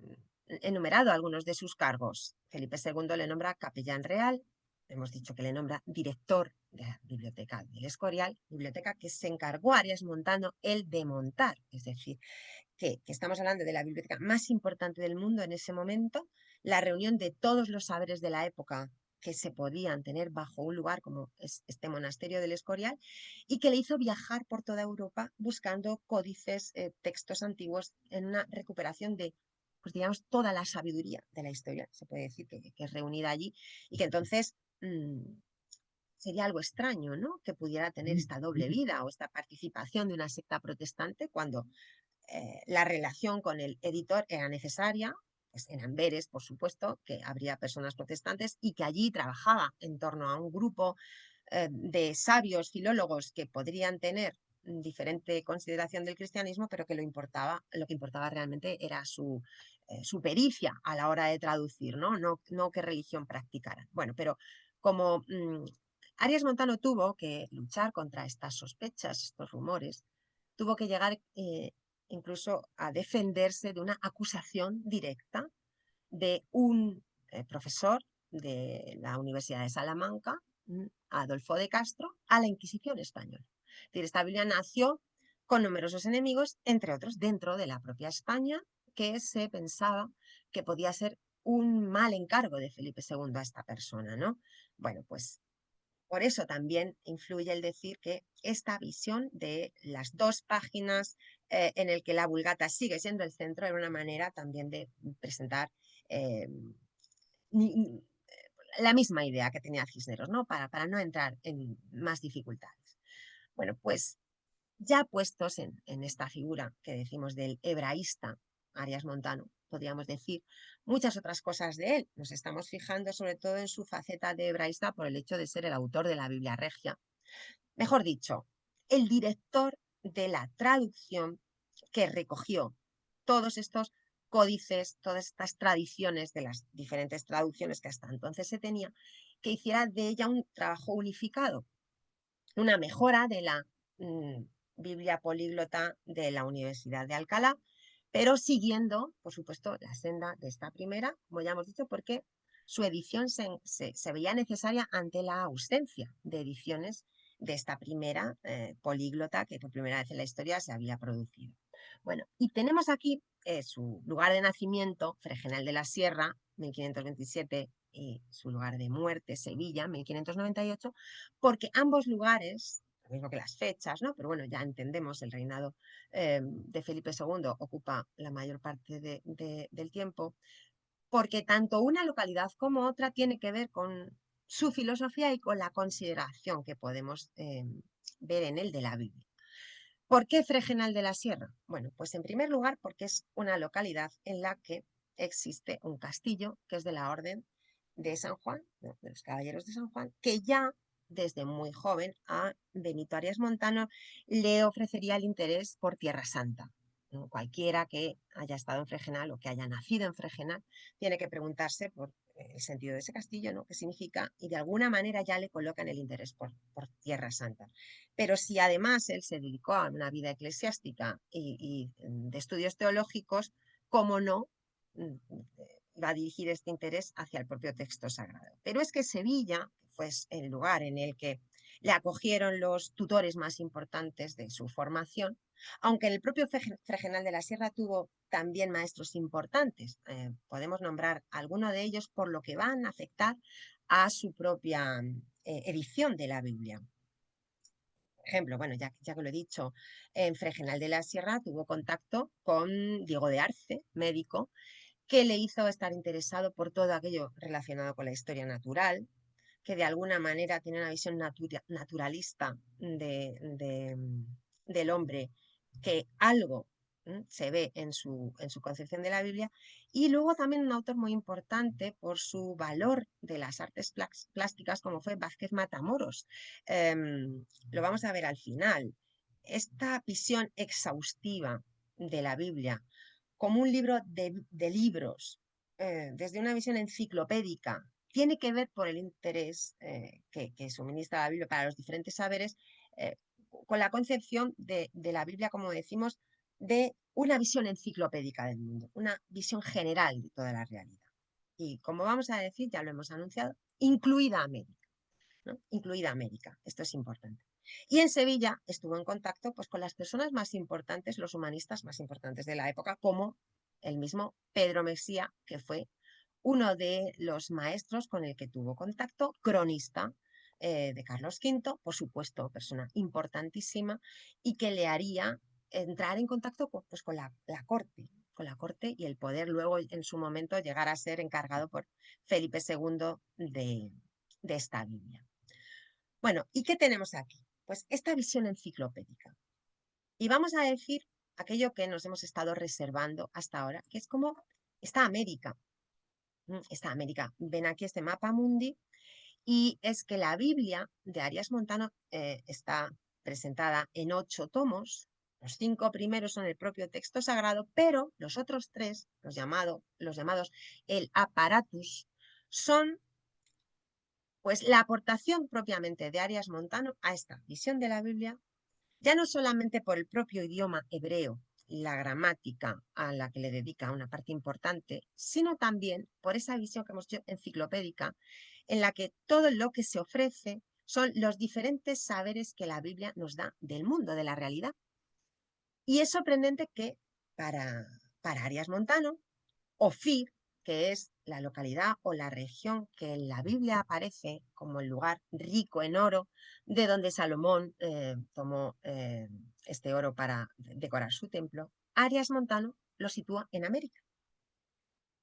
enumerado algunos de sus cargos. Felipe II le nombra capellán real, hemos dicho que le nombra director de la Biblioteca del Escorial, biblioteca que se encargó a Arias Montano el de montar, es decir, que estamos hablando de la biblioteca más importante del mundo en ese momento, la reunión de todos los saberes de la época que se podían tener bajo un lugar como es este monasterio del Escorial, y que le hizo viajar por toda Europa buscando códices, textos antiguos, en una recuperación de, pues digamos, toda la sabiduría de la historia, se puede decir que es reunida allí, y que entonces sería algo extraño, ¿no? Que pudiera tener esta doble vida o esta participación de una secta protestante cuando la relación con el editor era necesaria, pues en Amberes, por supuesto, que habría personas protestantes y que allí trabajaba en torno a un grupo de sabios filólogos que podrían tener diferente consideración del cristianismo, pero que lo que importaba realmente era su pericia a la hora de traducir, no qué religión practicaran. Bueno, pero como Arias Montano tuvo que luchar contra estas sospechas, estos rumores, tuvo que llegar incluso a defenderse de una acusación directa de un profesor de la Universidad de Salamanca, Adolfo de Castro, a la Inquisición española. Es decir, esta Biblia nació con numerosos enemigos, entre otros dentro de la propia España, que se pensaba que podía ser un mal encargo de Felipe II a esta persona, ¿no? Bueno, pues por eso también influye el decir que esta visión de las 2 páginas en el que la Vulgata sigue siendo el centro era una manera también de presentar eh, la misma idea que tenía Cisneros, ¿no? Para no entrar en más dificultades. Bueno, pues ya puestos en esta figura que decimos del hebraísta Arias Montano, podríamos decir muchas otras cosas de él. Nos estamos fijando sobre todo en su faceta de hebraísta por el hecho de ser el autor de la Biblia Regia. Mejor dicho, el director de la traducción que recogió todos estos códices, todas estas tradiciones de las diferentes traducciones que hasta entonces se tenía, que hiciera de ella un trabajo unificado, una mejora de la Biblia políglota de la Universidad de Alcalá, pero siguiendo, por supuesto, la senda de esta primera, como ya hemos dicho, porque su edición se veía necesaria ante la ausencia de ediciones de esta primera políglota que por primera vez en la historia se había producido. Bueno, y tenemos aquí su lugar de nacimiento, Fregenal de la Sierra, 1527, y su lugar de muerte, Sevilla, 1598, porque ambos lugares, lo mismo que las fechas, ¿no? Pero bueno, ya entendemos, el reinado de Felipe II ocupa la mayor parte del tiempo, porque tanto una localidad como otra tiene que ver con su filosofía y con la consideración que podemos ver en él de la Biblia. ¿Por qué Fregenal de la Sierra? Bueno, pues en primer lugar porque es una localidad en la que existe un castillo que es de la Orden de San Juan, ¿no?, de los Caballeros de San Juan, que ya desde muy joven a Benito Arias Montano le ofrecería el interés por Tierra Santa, ¿no? Cualquiera que haya estado en Fregenal o que haya nacido en Fregenal tiene que preguntarse por el sentido de ese castillo, ¿no?, qué significa, y de alguna manera ya le colocan el interés por Tierra Santa. Pero si además él se dedicó a una vida eclesiástica y de estudios teológicos, ¿cómo no va a dirigir este interés hacia el propio texto sagrado? Pero es que Sevilla fue el lugar en el que le acogieron los tutores más importantes de su formación, aunque en el propio Fregenal de la Sierra tuvo también maestros importantes. Podemos nombrar algunos de ellos por lo que van a afectar a su propia edición de la Biblia. Por ejemplo, bueno, ya que lo he dicho, en Fregenal de la Sierra tuvo contacto con Diego de Arce, médico, que le hizo estar interesado por todo aquello relacionado con la historia natural, que de alguna manera tiene una visión naturalista del hombre, que algo se ve en su concepción de la Biblia, y luego también un autor muy importante por su valor de las artes plásticas, como fue Vázquez Matamoros. Lo vamos a ver al final. Esta visión exhaustiva de la Biblia como un libro de libros, desde una visión enciclopédica, tiene que ver por el interés que suministra la Biblia para los diferentes saberes, eh, con la concepción de la Biblia, como decimos, de una visión enciclopédica del mundo, una visión general de toda la realidad. Y como vamos a decir, ya lo hemos anunciado, incluida América, ¿no? Incluida América, esto es importante. Y en Sevilla estuvo en contacto pues, con las personas más importantes, los humanistas más importantes de la época, como el mismo Pedro Mesía, que fue uno de los maestros con el que tuvo contacto, cronista de Carlos V, por supuesto, persona importantísima, y que le haría entrar en contacto pues, con la corte y el poder luego en su momento llegar a ser encargado por Felipe II de esta Biblia. Bueno, ¿y qué tenemos aquí? Pues esta visión enciclopédica. Y vamos a decir aquello que nos hemos estado reservando hasta ahora, que es como está América. Está América. Ven aquí este mapa mundi, y es que la Biblia de Arias Montano está presentada en 8 tomos. Los 5 primeros son el propio texto sagrado, pero los otros 3, los llamados el aparatus, son pues la aportación propiamente de Arias Montano a esta visión de la Biblia, ya no solamente por el propio idioma hebreo, la gramática a la que le dedica una parte importante, sino también por esa visión que hemos dicho enciclopédica, en la que todo lo que se ofrece son los diferentes saberes que la Biblia nos da del mundo, de la realidad. Y es sorprendente que para Arias Montano, Ofir, que es la localidad o la región que en la Biblia aparece como el lugar rico en oro, de donde Salomón tomó este oro para decorar su templo, Arias Montano lo sitúa en América.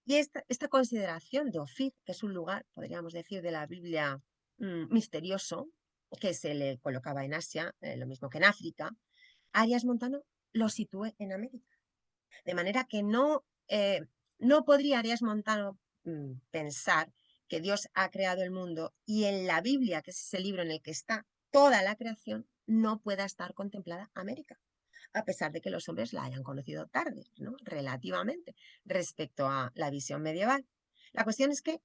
Y esta consideración de Ofir, que es un lugar, podríamos decir, de la Biblia misterioso, que se le colocaba en Asia, lo mismo que en África, Arias Montano lo sitúe en América. De manera que no podría Arias Montano pensar que Dios ha creado el mundo y en la Biblia, que es ese libro en el que está toda la creación, no pueda estar contemplada América, a pesar de que los hombres la hayan conocido tarde, ¿no?, relativamente, respecto a la visión medieval. La cuestión es que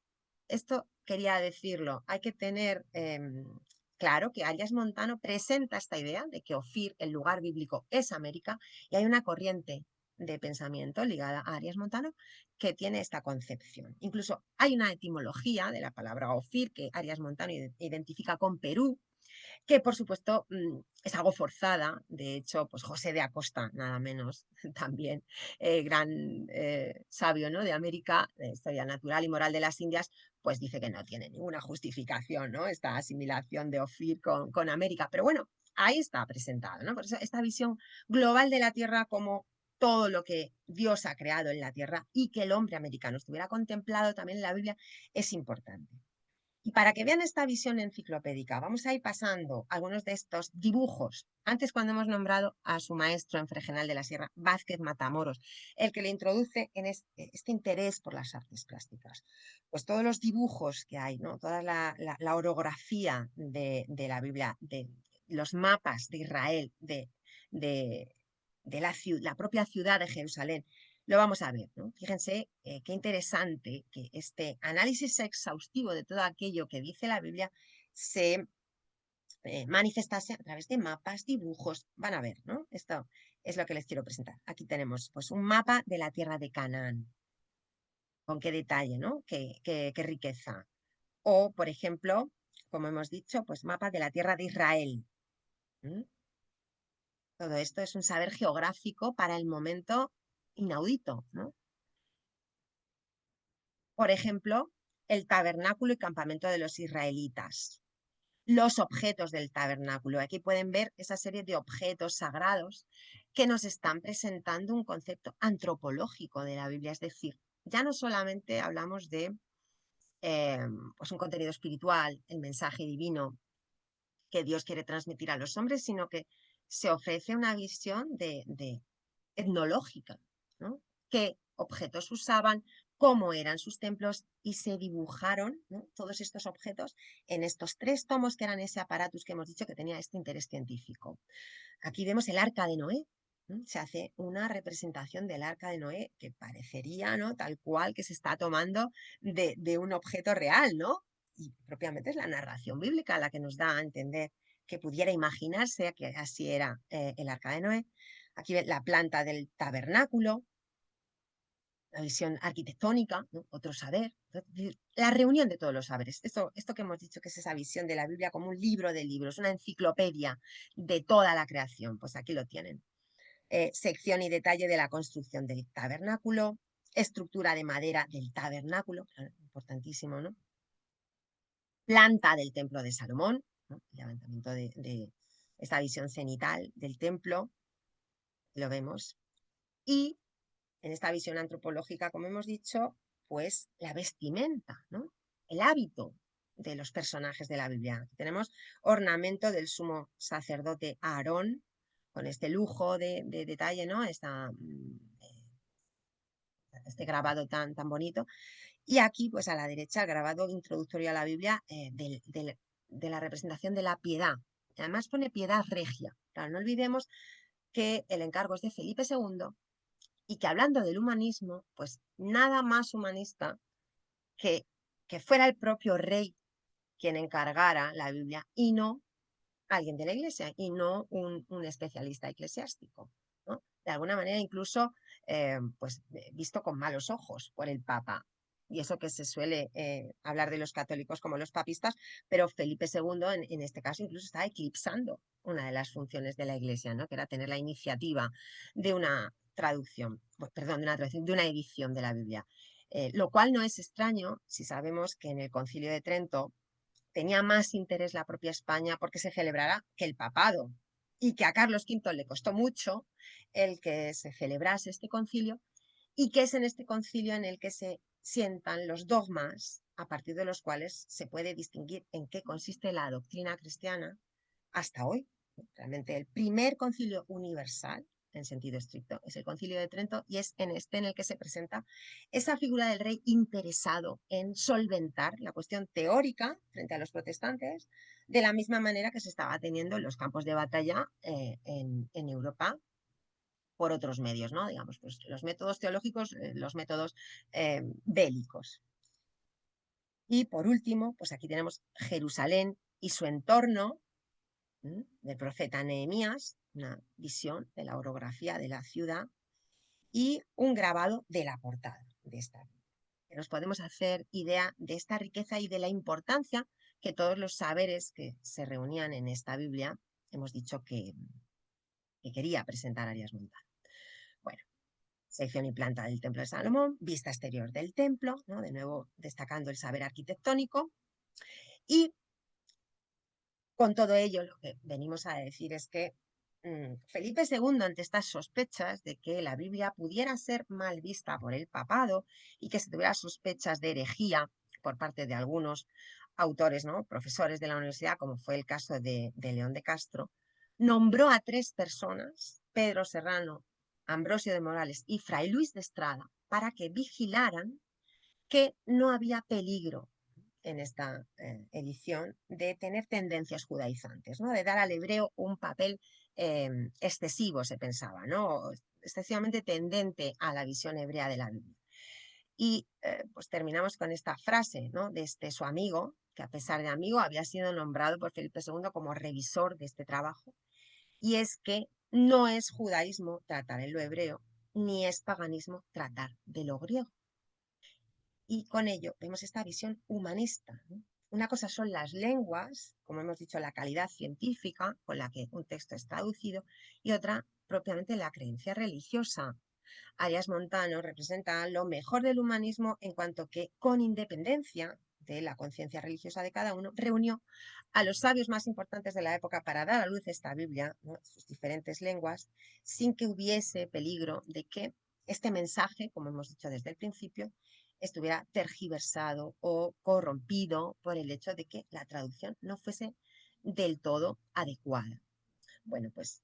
esto quería decirlo, hay que tener claro que Arias Montano presenta esta idea de que Ofir, el lugar bíblico, es América, y hay una corriente de pensamiento ligada a Arias Montano que tiene esta concepción. Incluso hay una etimología de la palabra Ofir que Arias Montano identifica con Perú, que por supuesto es algo forzada. De hecho, pues José de Acosta, nada menos, también gran sabio, ¿no?, de América, de historia natural y moral de las Indias, pues dice que no tiene ninguna justificación, ¿no?, esta asimilación de Ofir con América. Pero bueno, ahí está presentado, ¿no? Por eso esta visión global de la Tierra como todo lo que Dios ha creado en la tierra y que el hombre americano estuviera contemplado también en la Biblia es importante. Y para que vean esta visión enciclopédica, vamos a ir pasando algunos de estos dibujos. Antes, cuando hemos nombrado a su maestro en Fregenal de la Sierra, Vázquez Matamoros, el que le introduce en este interés por las artes plásticas. Pues todos los dibujos que hay, ¿no? Toda la orografía de la Biblia, de los mapas de Israel, de la propia ciudad de Jerusalén, lo vamos a ver, ¿no? Fíjense qué interesante que este análisis exhaustivo de todo aquello que dice la Biblia se manifestase a través de mapas, dibujos. Van a ver, ¿no? Esto es lo que les quiero presentar. Aquí tenemos pues un mapa de la tierra de Canaán. Con qué detalle, ¿no? Qué riqueza. O, por ejemplo, como hemos dicho, pues mapa de la tierra de Israel. ¿Mm? Todo esto es un saber geográfico para el momento inaudito, ¿no? Por ejemplo, el tabernáculo y campamento de los israelitas. Los objetos del tabernáculo. Aquí pueden ver esa serie de objetos sagrados que nos están presentando un concepto antropológico de la Biblia. Es decir, ya no solamente hablamos de pues un contenido espiritual, el mensaje divino que Dios quiere transmitir a los hombres, sino que se ofrece una visión de etnológica, ¿no? Qué objetos usaban, cómo eran sus templos y se dibujaron, ¿no? Todos estos objetos en estos 3 tomos que eran ese aparatus que hemos dicho que tenía este interés científico. Aquí vemos el arca de Noé. ¿No? Se hace una representación del arca de Noé que parecería, ¿no? Tal cual que se está tomando de un objeto real, ¿no? Y propiamente es la narración bíblica la que nos da a entender que pudiera imaginarse que así era el arca de Noé. Aquí la planta del tabernáculo, la visión arquitectónica, ¿no? Otro saber, la reunión de todos los saberes. Esto que hemos dicho que es esa visión de la Biblia como un libro de libros, una enciclopedia de toda la creación, pues aquí lo tienen. Sección y detalle de la construcción del tabernáculo, estructura de madera del tabernáculo, claro, importantísimo, ¿no? Planta del templo de Salomón, ¿no? El levantamiento de esta visión cenital del templo, lo vemos. Y en esta visión antropológica, como hemos dicho, pues la vestimenta, ¿no? El hábito de los personajes de la Biblia. Aquí tenemos ornamento del sumo sacerdote Aarón, con este lujo de detalle, ¿no? Este grabado tan bonito. Y aquí, pues a la derecha, el grabado introductorio a la Biblia de la representación de la piedad. Además pone piedad regia. Claro, no olvidemos que el encargo es de Felipe II y que hablando del humanismo, pues nada más humanista que fuera el propio rey quien encargara la Biblia y no alguien de la Iglesia y no un especialista eclesiástico, ¿no? De alguna manera incluso pues, visto con malos ojos por el Papa. Y eso que se suele hablar de los católicos como los papistas, pero Felipe II en este caso incluso está eclipsando una de las funciones de la Iglesia, ¿no? Que era tener la iniciativa de una traducción, perdón, de una edición de la Biblia. Lo cual no es extraño si sabemos que en el Concilio de Trento tenía más interés la propia España porque se celebrara que el papado y que a Carlos V le costó mucho el que se celebrase este concilio y que es en este concilio en el que se sientan los dogmas a partir de los cuales se puede distinguir en qué consiste la doctrina cristiana hasta hoy. Realmente el primer concilio universal en sentido estricto es el Concilio de Trento y es en este en el que se presenta esa figura del rey interesado en solventar la cuestión teórica frente a los protestantes de la misma manera que se estaba teniendo en los campos de batalla en Europa por otros medios, ¿no? Digamos, pues los métodos teológicos, los métodos bélicos. Y por último, pues aquí tenemos Jerusalén y su entorno, del profeta Nehemías, una visión de la orografía de la ciudad y un grabado de la portada de esta. Nos podemos hacer idea de esta riqueza y de la importancia que todos los saberes que se reunían en esta Biblia, hemos dicho que quería presentar Arias Montano. Bueno, sección y planta del Templo de Salomón, vista exterior del templo, ¿no? De nuevo destacando el saber arquitectónico. Y con todo ello, lo que venimos a decir es que Felipe II, ante estas sospechas de que la Biblia pudiera ser mal vista por el papado y que se tuviera sospechas de herejía por parte de algunos autores, ¿no?, profesores de la universidad, como fue el caso de León de Castro, nombró a 3 personas, Pedro Serrano, Ambrosio de Morales y Fray Luis de Estrada, para que vigilaran que no había peligro en esta edición de tener tendencias judaizantes, ¿no?, de dar al hebreo un papel excesivo, se pensaba, ¿no?, excesivamente tendente a la visión hebrea de la Biblia. Y pues terminamos con esta frase, ¿no?, de su amigo, que a pesar de amigo había sido nombrado por Felipe II como revisor de este trabajo, y es que no es judaísmo tratar en lo hebreo, ni es paganismo tratar de lo griego. Y con ello vemos esta visión humanista, ¿no? Una cosa son las lenguas, como hemos dicho, la calidad científica con la que un texto es traducido, y otra propiamente la creencia religiosa. Arias Montano representa lo mejor del humanismo en cuanto que, con independencia de la conciencia religiosa de cada uno, reunió a los sabios más importantes de la época para dar a luz esta Biblia, ¿no?, sus diferentes lenguas, sin que hubiese peligro de que este mensaje, como hemos dicho desde el principio, estuviera tergiversado o corrompido por el hecho de que la traducción no fuese del todo adecuada. Bueno, pues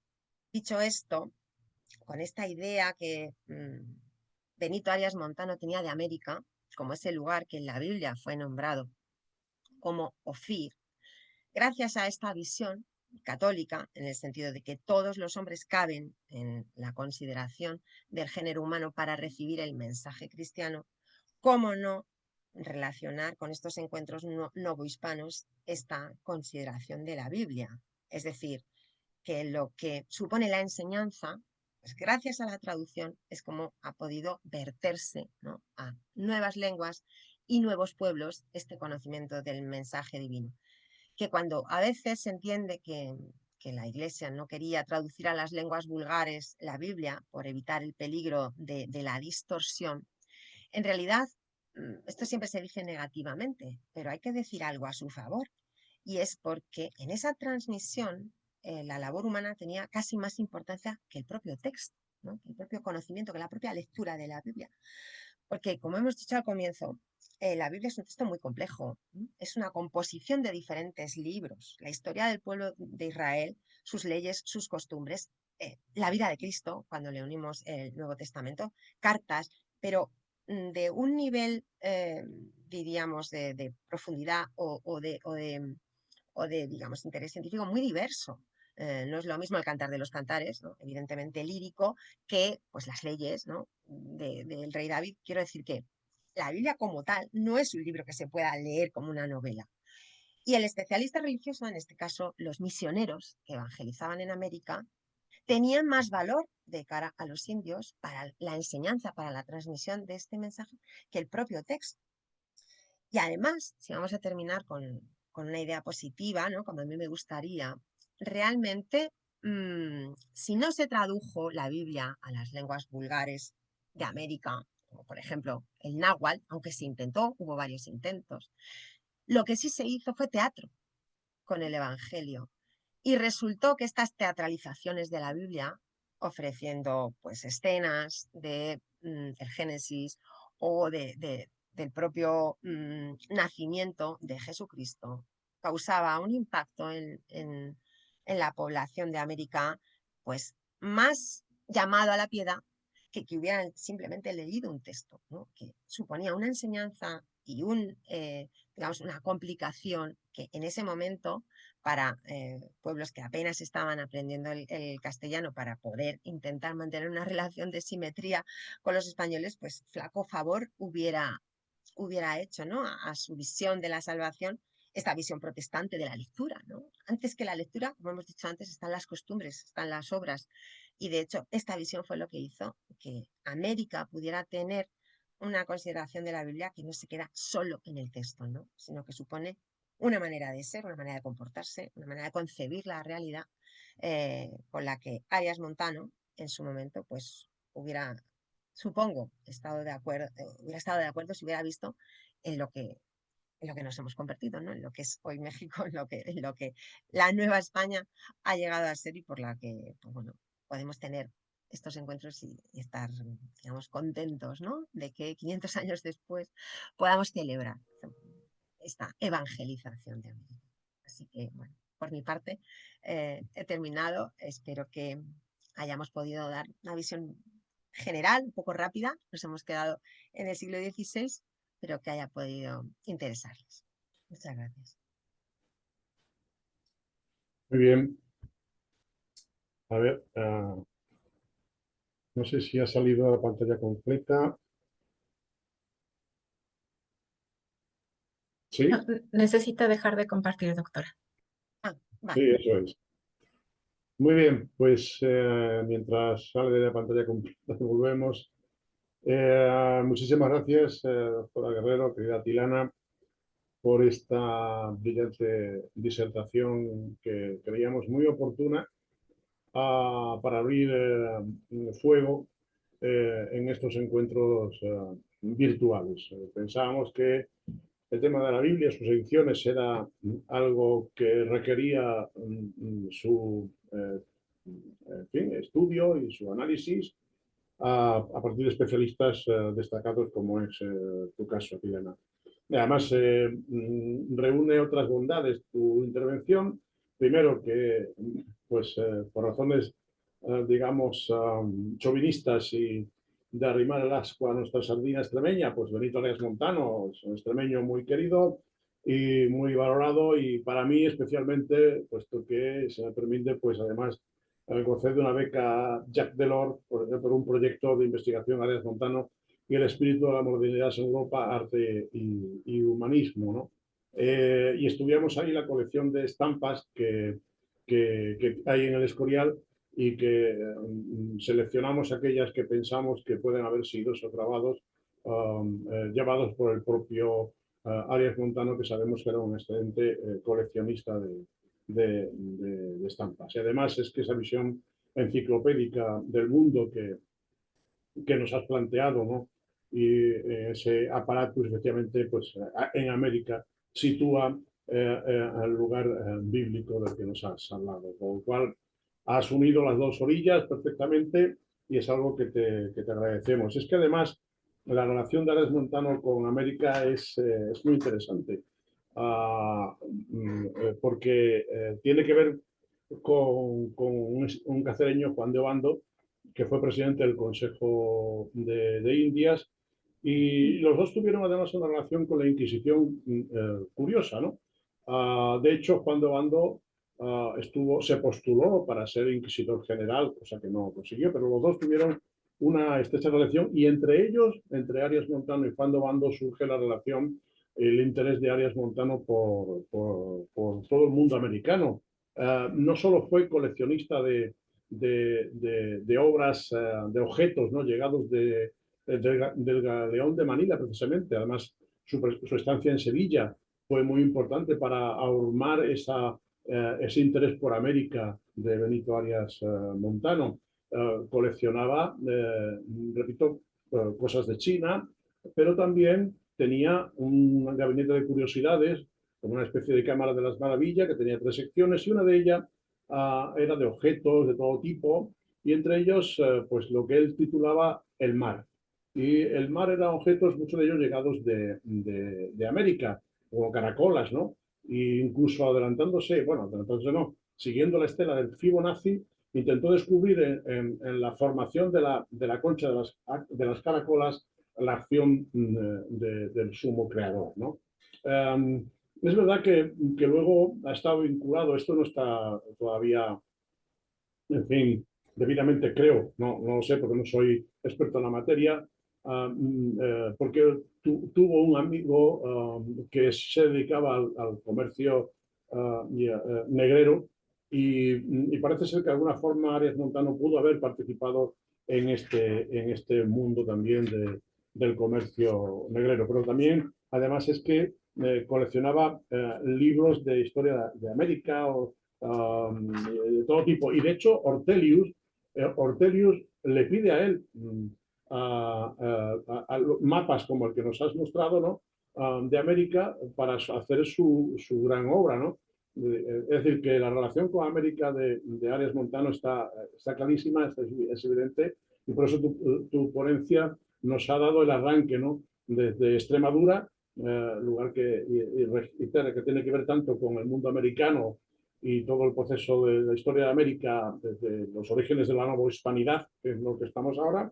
dicho esto, con esta idea que Benito Arias Montano tenía de América, como ese lugar que en la Biblia fue nombrado como Ofir, gracias a esta visión católica, en el sentido de que todos los hombres caben en la consideración del género humano para recibir el mensaje cristiano, ¿cómo no relacionar con estos encuentros novohispanos esta consideración de la Biblia? Es decir, que lo que supone la enseñanza, pues gracias a la traducción es como ha podido verterse, ¿no?, a nuevas lenguas y nuevos pueblos este conocimiento del mensaje divino. Que cuando a veces se entiende que la Iglesia no quería traducir a las lenguas vulgares la Biblia por evitar el peligro de la distorsión, en realidad esto siempre se dice negativamente, pero hay que decir algo a su favor. Y es porque en esa transmisión la labor humana tenía casi más importancia que el propio texto, ¿no?, que el propio conocimiento, que la propia lectura de la Biblia. Porque, como hemos dicho al comienzo, la Biblia es un texto muy complejo, ¿no? Es una composición de diferentes libros, la historia del pueblo de Israel, sus leyes, sus costumbres, la vida de Cristo, cuando le unimos el Nuevo Testamento, cartas, pero de un nivel, diríamos, de profundidad o de, digamos, interés científico muy diverso. No es lo mismo el Cantar de los Cantares, ¿no?, evidentemente lírico, que pues, las leyes, ¿no?, del rey David. Quiero decir que la Biblia como tal no es un libro que se pueda leer como una novela. Y el especialista religioso, en este caso los misioneros que evangelizaban en América, tenían más valor de cara a los indios para la enseñanza, para la transmisión de este mensaje, que el propio texto. Y además, si vamos a terminar con una idea positiva, ¿no?, como a mí me gustaría, realmente, si no se tradujo la Biblia a las lenguas vulgares de América, como por ejemplo el náhuatl, aunque se intentó, hubo varios intentos, lo que sí se hizo fue teatro con el Evangelio. Y resultó que estas teatralizaciones de la Biblia, ofreciendo pues escenas del Génesis o del propio nacimiento de Jesucristo, causaba un impacto en la población de América, pues más llamado a la piedad que hubieran simplemente leído un texto, ¿no?, que suponía una enseñanza y digamos, una complicación que en ese momento para pueblos que apenas estaban aprendiendo el castellano para poder intentar mantener una relación de simetría con los españoles, pues flaco favor hubiera hecho, ¿no?, a su visión de la salvación, esta visión protestante de la lectura, ¿no? Antes que la lectura, como hemos dicho antes, están las costumbres, están las obras. Y de hecho, esta visión fue lo que hizo que América pudiera tener una consideración de la Biblia que no se queda solo en el texto, ¿no?, sino que supone una manera de ser, una manera de comportarse, una manera de concebir la realidad, con la que Arias Montano, en su momento, pues hubiera, supongo, hubiera estado de acuerdo si hubiera visto en lo que en lo que nos hemos convertido, ¿no? En lo que es hoy México, en lo que la Nueva España ha llegado a ser y por la que, pues bueno, podemos tener estos encuentros y estar, digamos, contentos, ¿no? De que 500 años después podamos celebrar esta evangelización de América. Así que, bueno, por mi parte he terminado. Espero que hayamos podido dar una visión general, un poco rápida. Nos hemos quedado en el siglo XVI, pero que haya podido interesarles. Muchas gracias. Muy bien. A ver, no sé si ha salido la pantalla completa. ¿Sí? No, necesita dejar de compartir, doctora. Ah, Sí, vale. eso es. Muy bien, pues mientras sale de la pantalla completa, volvemos. Muchísimas gracias, doctora Guerrero, querida Tilana, por esta brillante disertación que creíamos muy oportuna para abrir fuego en estos encuentros virtuales. Pensábamos que el tema de la Biblia, sus ediciones, era algo que requería su en fin, estudio y su análisis a partir de especialistas destacados como es tu caso, Tirana. Además, reúne otras bondades tu intervención. Primero, que pues, por razones, digamos, chauvinistas y de arrimar el ascua a nuestra sardina extremeña, pues Benito Arias Montano es un extremeño muy querido y muy valorado, y para mí especialmente, puesto que se me permite, pues además, concede una beca Jacques Delors por un proyecto de investigación Arias Montano y el espíritu de la modernidad en Europa, arte y humanismo, ¿no? Y estudiamos ahí la colección de estampas que hay en el Escorial, y que seleccionamos aquellas que pensamos que pueden haber sido grabados, llevados por el propio Arias Montano, que sabemos que era un excelente coleccionista de estampas. Y además es que esa visión enciclopédica del mundo que nos has planteado, ¿no? Y ese aparato, especialmente, pues, en América, sitúa el lugar bíblico del que nos has hablado, con lo cual has unido las dos orillas perfectamente, y es algo que te agradecemos. Es que además la relación de Arias Montano con América es muy interesante, porque tiene que ver con un cacereño, Juan de Obando, que fue presidente del Consejo de Indias, y los dos tuvieron además una relación con la Inquisición curiosa, ¿no? De hecho, Juan de Obando se postuló para ser inquisidor general, cosa que no consiguió, pero los dos tuvieron una estrecha relación, y entre ellos, entre Arias Montano y Juan de Obando, surge la relación, el interés de Arias Montano por todo el mundo americano. No solo fue coleccionista de obras, de objetos, ¿no? Llegados del Galeón de Manila, precisamente. Además, su estancia en Sevilla fue muy importante para ahurmar ese interés por América de Benito Arias Montano. Coleccionaba, repito, cosas de China, pero también tenía un gabinete de curiosidades, como una especie de cámara de las maravillas, que tenía 3 secciones, y una de ellas era de objetos de todo tipo, y entre ellos, pues lo que él titulaba el mar. Y el mar eran objetos, muchos de ellos llegados de América, como caracolas, ¿no? E incluso adelantándose no, siguiendo la estela del Fibonacci, intentó descubrir en la formación de la concha de las caracolas la acción del sumo creador, ¿no? Es verdad que luego ha estado vinculado, esto no está todavía, en fin, debidamente, creo, no lo sé porque no soy experto en la materia, porque tuvo un amigo que se dedicaba al comercio negrero, y parece ser que de alguna forma Arias Montano pudo haber participado en este mundo también del comercio negrero, pero también, además, es que coleccionaba libros de historia de América, de todo tipo. Y de hecho, Ortelius le pide a él mapas como el que nos has mostrado, ¿no? de América para hacer su gran obra, ¿no? Es decir, que la relación con América de Arias Montano está clarísima, es evidente, y por eso tu ponencia nos ha dado el arranque, ¿no? Desde Extremadura, lugar que tiene que ver tanto con el mundo americano y todo el proceso de la historia de América, desde los orígenes de la nueva hispanidad, que es lo que estamos ahora,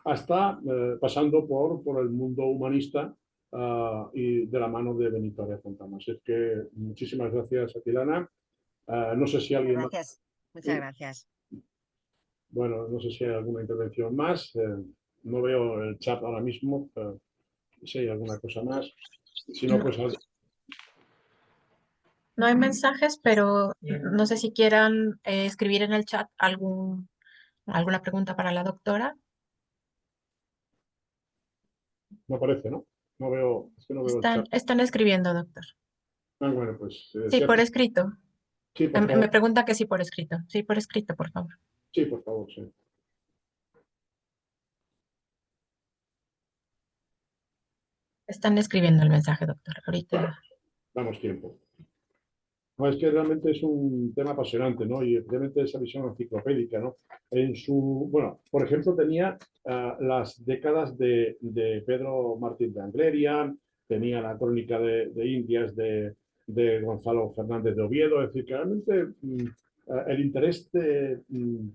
hasta pasando por el mundo humanista y de la mano de Benito Arias Fontana. Así es que muchísimas gracias, Atilana. No sé si alguien más. Gracias, muchas Sí. gracias. Bueno, no sé si hay alguna intervención más. No veo el chat ahora mismo. Si hay alguna cosa más. Si no, No, pues no hay mensajes, pero no sé si quieran escribir en el chat alguna pregunta para la doctora. no aparece, ¿no? No veo, es que no veo el chat. Están escribiendo, doctor. Bueno, pues Sí, por escrito. sí, por favor. Me pregunta que sí por escrito. Sí, por escrito, por favor. Sí, por favor, sí. Están escribiendo el mensaje, doctor. Ahorita. Damos tiempo. No, es que realmente es un tema apasionante, ¿no? Y realmente esa visión enciclopédica, ¿no? Bueno, por ejemplo, tenía las décadas de Pedro Martín de Angleria, tenía la crónica de Indias de Gonzalo Fernández de Oviedo, es decir, que realmente el interés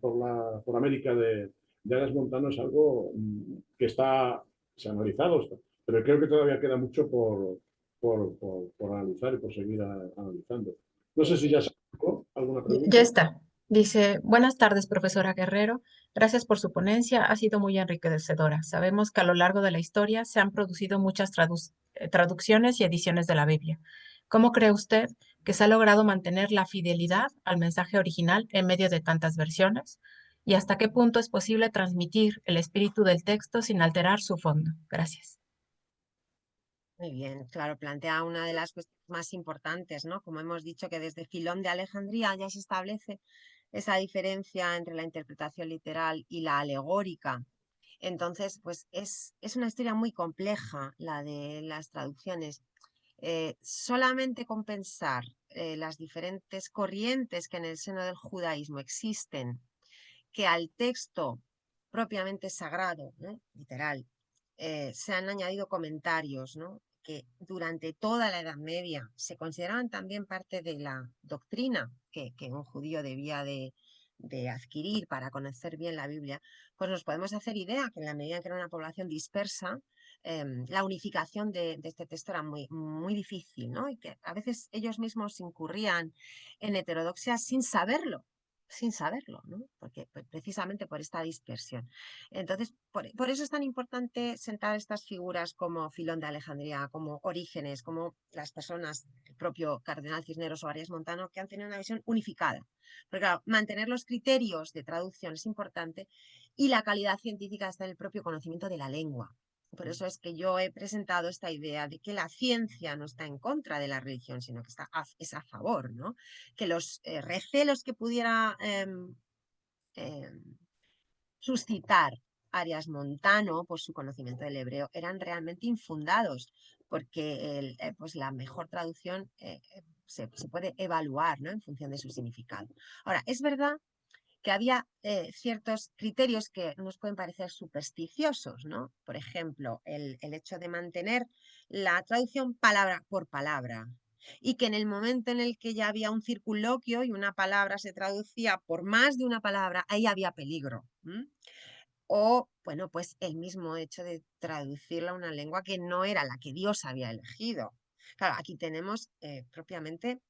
por América de Arias Montano es algo que se ha analizado, pero creo que todavía queda mucho por analizar y por seguir analizando. No sé si ya se alguna Ya pregunta. está. Dice, buenas tardes, profesora Guerrero. Gracias por su ponencia. Ha sido muy enriquecedora. Sabemos que a lo largo de la historia se han producido muchas traducciones y ediciones de la Biblia. ¿Cómo cree usted que se ha logrado mantener la fidelidad al mensaje original en medio de tantas versiones? ¿Y hasta qué punto es posible transmitir el espíritu del texto sin alterar su fondo? Gracias. Muy bien, claro, plantea una de las cuestiones más importantes, ¿no? Como hemos dicho que desde Filón de Alejandría ya se establece esa diferencia entre la interpretación literal y la alegórica. Entonces, pues es una historia muy compleja la de las traducciones. Solamente con pensar las diferentes corrientes que en el seno del judaísmo existen, que al texto propiamente sagrado, ¿no? Literal, se han añadido comentarios, ¿no? Que durante toda la Edad Media se consideraban también parte de la doctrina que un judío debía de adquirir para conocer bien la Biblia, pues nos podemos hacer idea que en la medida en que era una población dispersa, la unificación de este texto era muy, muy difícil, ¿no? Y que a veces ellos mismos incurrían en heterodoxia sin saberlo, ¿no? Porque precisamente por esta dispersión. Entonces, por eso es tan importante sentar estas figuras como Filón de Alejandría, como Orígenes, como las personas, el propio Cardenal Cisneros o Arias Montano, que han tenido una visión unificada. Porque claro, mantener los criterios de traducción es importante y la calidad científica está en el propio conocimiento de la lengua. Por eso es que yo he presentado esta idea de que la ciencia no está en contra de la religión, sino que es a favor, ¿no? Que los recelos que pudiera suscitar Arias Montano por su conocimiento del hebreo eran realmente infundados, porque pues la mejor traducción se puede evaluar, ¿no? En función de su significado. Ahora, es verdad que había ciertos criterios que nos pueden parecer supersticiosos, ¿no? Por ejemplo, el hecho de mantener la traducción palabra por palabra y que en el momento en el que ya había un circunloquio y una palabra se traducía por más de una palabra, ahí había peligro. O, bueno, pues el mismo hecho de traducirla a una lengua que no era la que Dios había elegido. Claro, aquí tenemos propiamente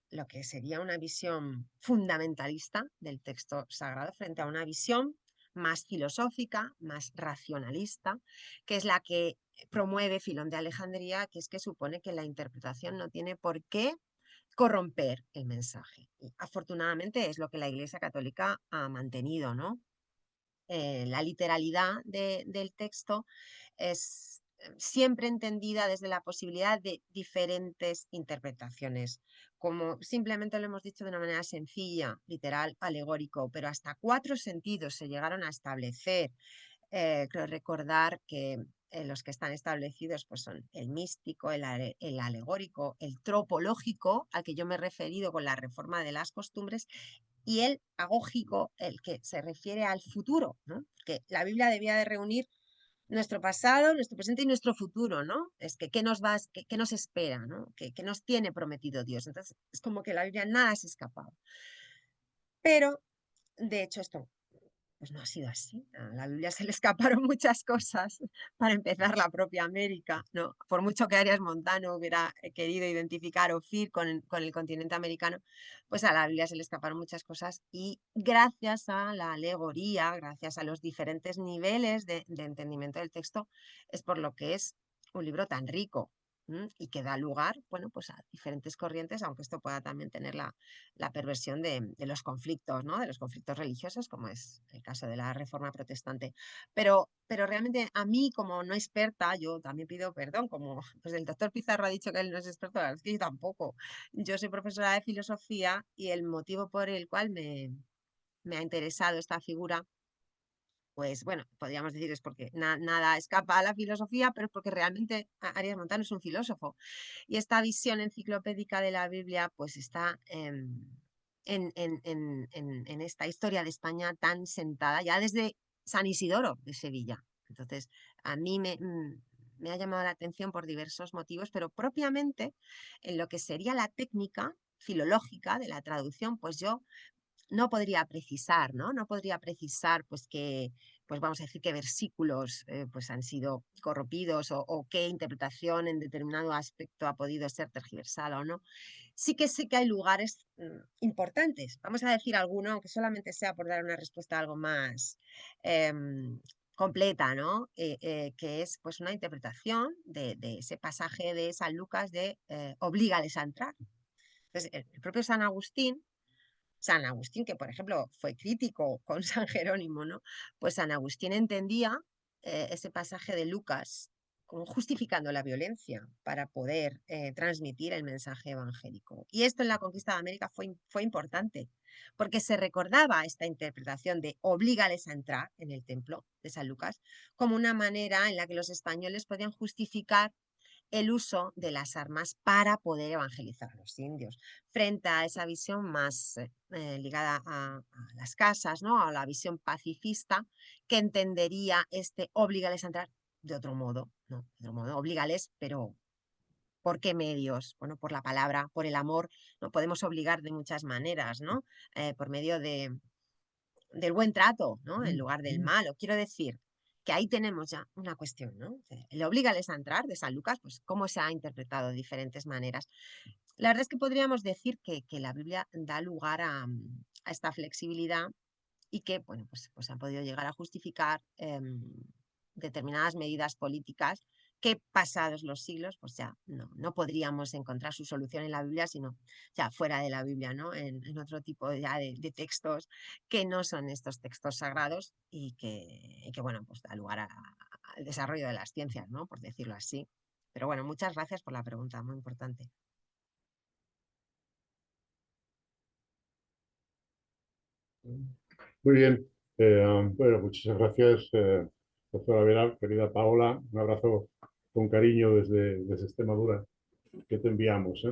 lo que sería una visión fundamentalista del texto sagrado frente a una visión más filosófica, más racionalista, que es la que promueve Filón de Alejandría, que es que supone que la interpretación no tiene por qué corromper el mensaje. Y afortunadamente es lo que la Iglesia Católica ha mantenido, ¿no? La literalidad del texto es siempre entendida desde la posibilidad de diferentes interpretaciones, como simplemente lo hemos dicho de una manera sencilla, literal, alegórico, pero hasta 4 sentidos se llegaron a establecer. Creo recordar que los que están establecidos pues son el místico, el alegórico, el tropológico, al que yo me he referido con la reforma de las costumbres, y el agógico, el que se refiere al futuro, ¿no? Porque la Biblia debía de reunir nuestro pasado, nuestro presente y nuestro futuro, ¿no? Es que qué nos va, qué nos espera, ¿no? ¿Qué nos tiene prometido Dios? Entonces, es como que la Biblia nada se escapaba. Pero, de hecho, esto pues no ha sido así. A la Biblia se le escaparon muchas cosas. Para empezar, la propia América, ¿no? Por mucho que Arias Montano hubiera querido identificar Ofir con el continente americano, pues a la Biblia se le escaparon muchas cosas y gracias a la alegoría, gracias a los diferentes niveles de entendimiento del texto, es por lo que es un libro tan rico. Y que da lugar, bueno, pues a diferentes corrientes, aunque esto pueda también tener la perversión de los conflictos, ¿no? De los conflictos religiosos, como es el caso de la Reforma Protestante. Pero realmente a mí, como no experta, yo también pido perdón, como pues el doctor Pizarro ha dicho que él no es experto, la verdad es que yo tampoco. Yo soy profesora de filosofía y el motivo por el cual me ha interesado esta figura, pues bueno, podríamos decir es porque nada escapa a la filosofía, pero es porque realmente Arias Montano es un filósofo. Y esta visión enciclopédica de la Biblia pues está en esta historia de España tan sentada ya desde San Isidoro de Sevilla. Entonces, a mí me ha llamado la atención por diversos motivos, pero propiamente en lo que sería la técnica filológica de la traducción, pues yo no podría precisar, ¿no? No podría precisar, pues que, pues vamos a decir qué versículos pues han sido corrompidos o qué interpretación en determinado aspecto ha podido ser tergiversada o no. Sí que sé que hay lugares importantes. Vamos a decir alguno, aunque solamente sea por dar una respuesta algo más completa, ¿no? Que es pues una interpretación de ese pasaje de San Lucas de oblígales a entrar. Entonces, el propio San Agustín, que por ejemplo fue crítico con San Jerónimo, ¿no? Pues San Agustín entendía ese pasaje de Lucas como justificando la violencia para poder transmitir el mensaje evangélico. Y esto en la conquista de América fue importante, porque se recordaba esta interpretación de oblígales a entrar en el templo de San Lucas como una manera en la que los españoles podían justificar el uso de las armas para poder evangelizar a los indios, frente a esa visión más ligada a las casas, ¿no? A la visión pacifista que entendería este oblígales a entrar de otro modo, ¿no? De otro modo, oblígales, pero ¿por qué medios? Bueno, por la palabra, por el amor, no podemos obligar de muchas maneras, ¿no? Por medio del buen trato, ¿no? En lugar del malo. Quiero decir que ahí tenemos ya una cuestión, ¿no? El oblígales a entrar de San Lucas, pues cómo se ha interpretado de diferentes maneras. La verdad es que podríamos decir que la Biblia da lugar a esta flexibilidad y que, bueno, pues han podido llegar a justificar determinadas medidas políticas que pasados los siglos, pues ya no podríamos encontrar su solución en la Biblia, sino ya fuera de la Biblia, ¿no? En otro tipo ya de textos que no son estos textos sagrados y que bueno, pues da lugar al desarrollo de las ciencias, ¿no? Por decirlo así. Pero bueno, muchas gracias por la pregunta, muy importante. Muy bien. Bueno, muchas gracias, doctora Vera, querida Paola. Un abrazo con cariño desde Extremadura que te enviamos.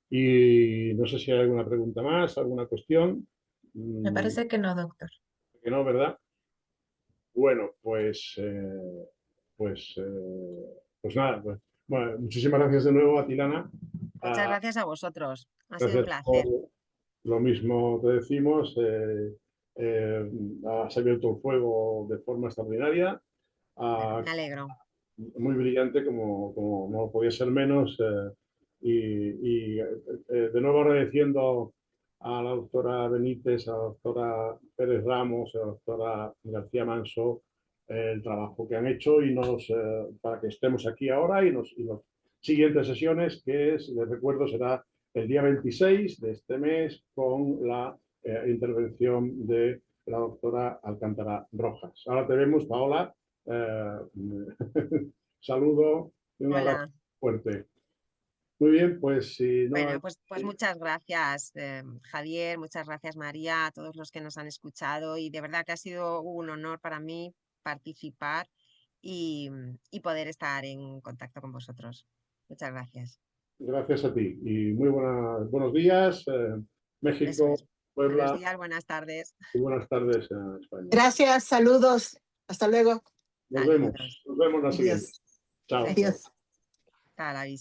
Y no sé si hay alguna pregunta más, alguna cuestión. Me parece que no, doctor. Que no, ¿verdad? Bueno, pues nada. Bueno, muchísimas gracias de nuevo a Tilana. Muchas gracias a vosotros. Ha sido un Gracias por placer. lo mismo te decimos. Has abierto el fuego de forma extraordinaria. Bueno, Ah, me alegro. muy brillante, como no podía ser menos. De nuevo agradeciendo a la doctora Benítez, a la doctora Pérez Ramos, a la doctora García Manso el trabajo que han hecho para que estemos aquí ahora y las siguientes sesiones, que les recuerdo será el día 26 de este mes con la intervención de la doctora Alcántara Rojas. Ahora te vemos, Paola. Eh, saludo y un abrazo Hola. fuerte. Muy bien, pues si no hay... Bueno, pues muchas gracias, Javier, muchas gracias, María, a todos los que nos han escuchado y de verdad que ha sido un honor para mí participar y poder estar en contacto con vosotros. Muchas gracias. Gracias a ti y muy buenos días, Eso México, es. Buenos Puebla, días, buenas tardes. y buenas tardes a España. Gracias, saludos. Hasta luego. Nos Saludos. vemos la siguiente. Adiós. Chao. Adiós. Hasta la vista.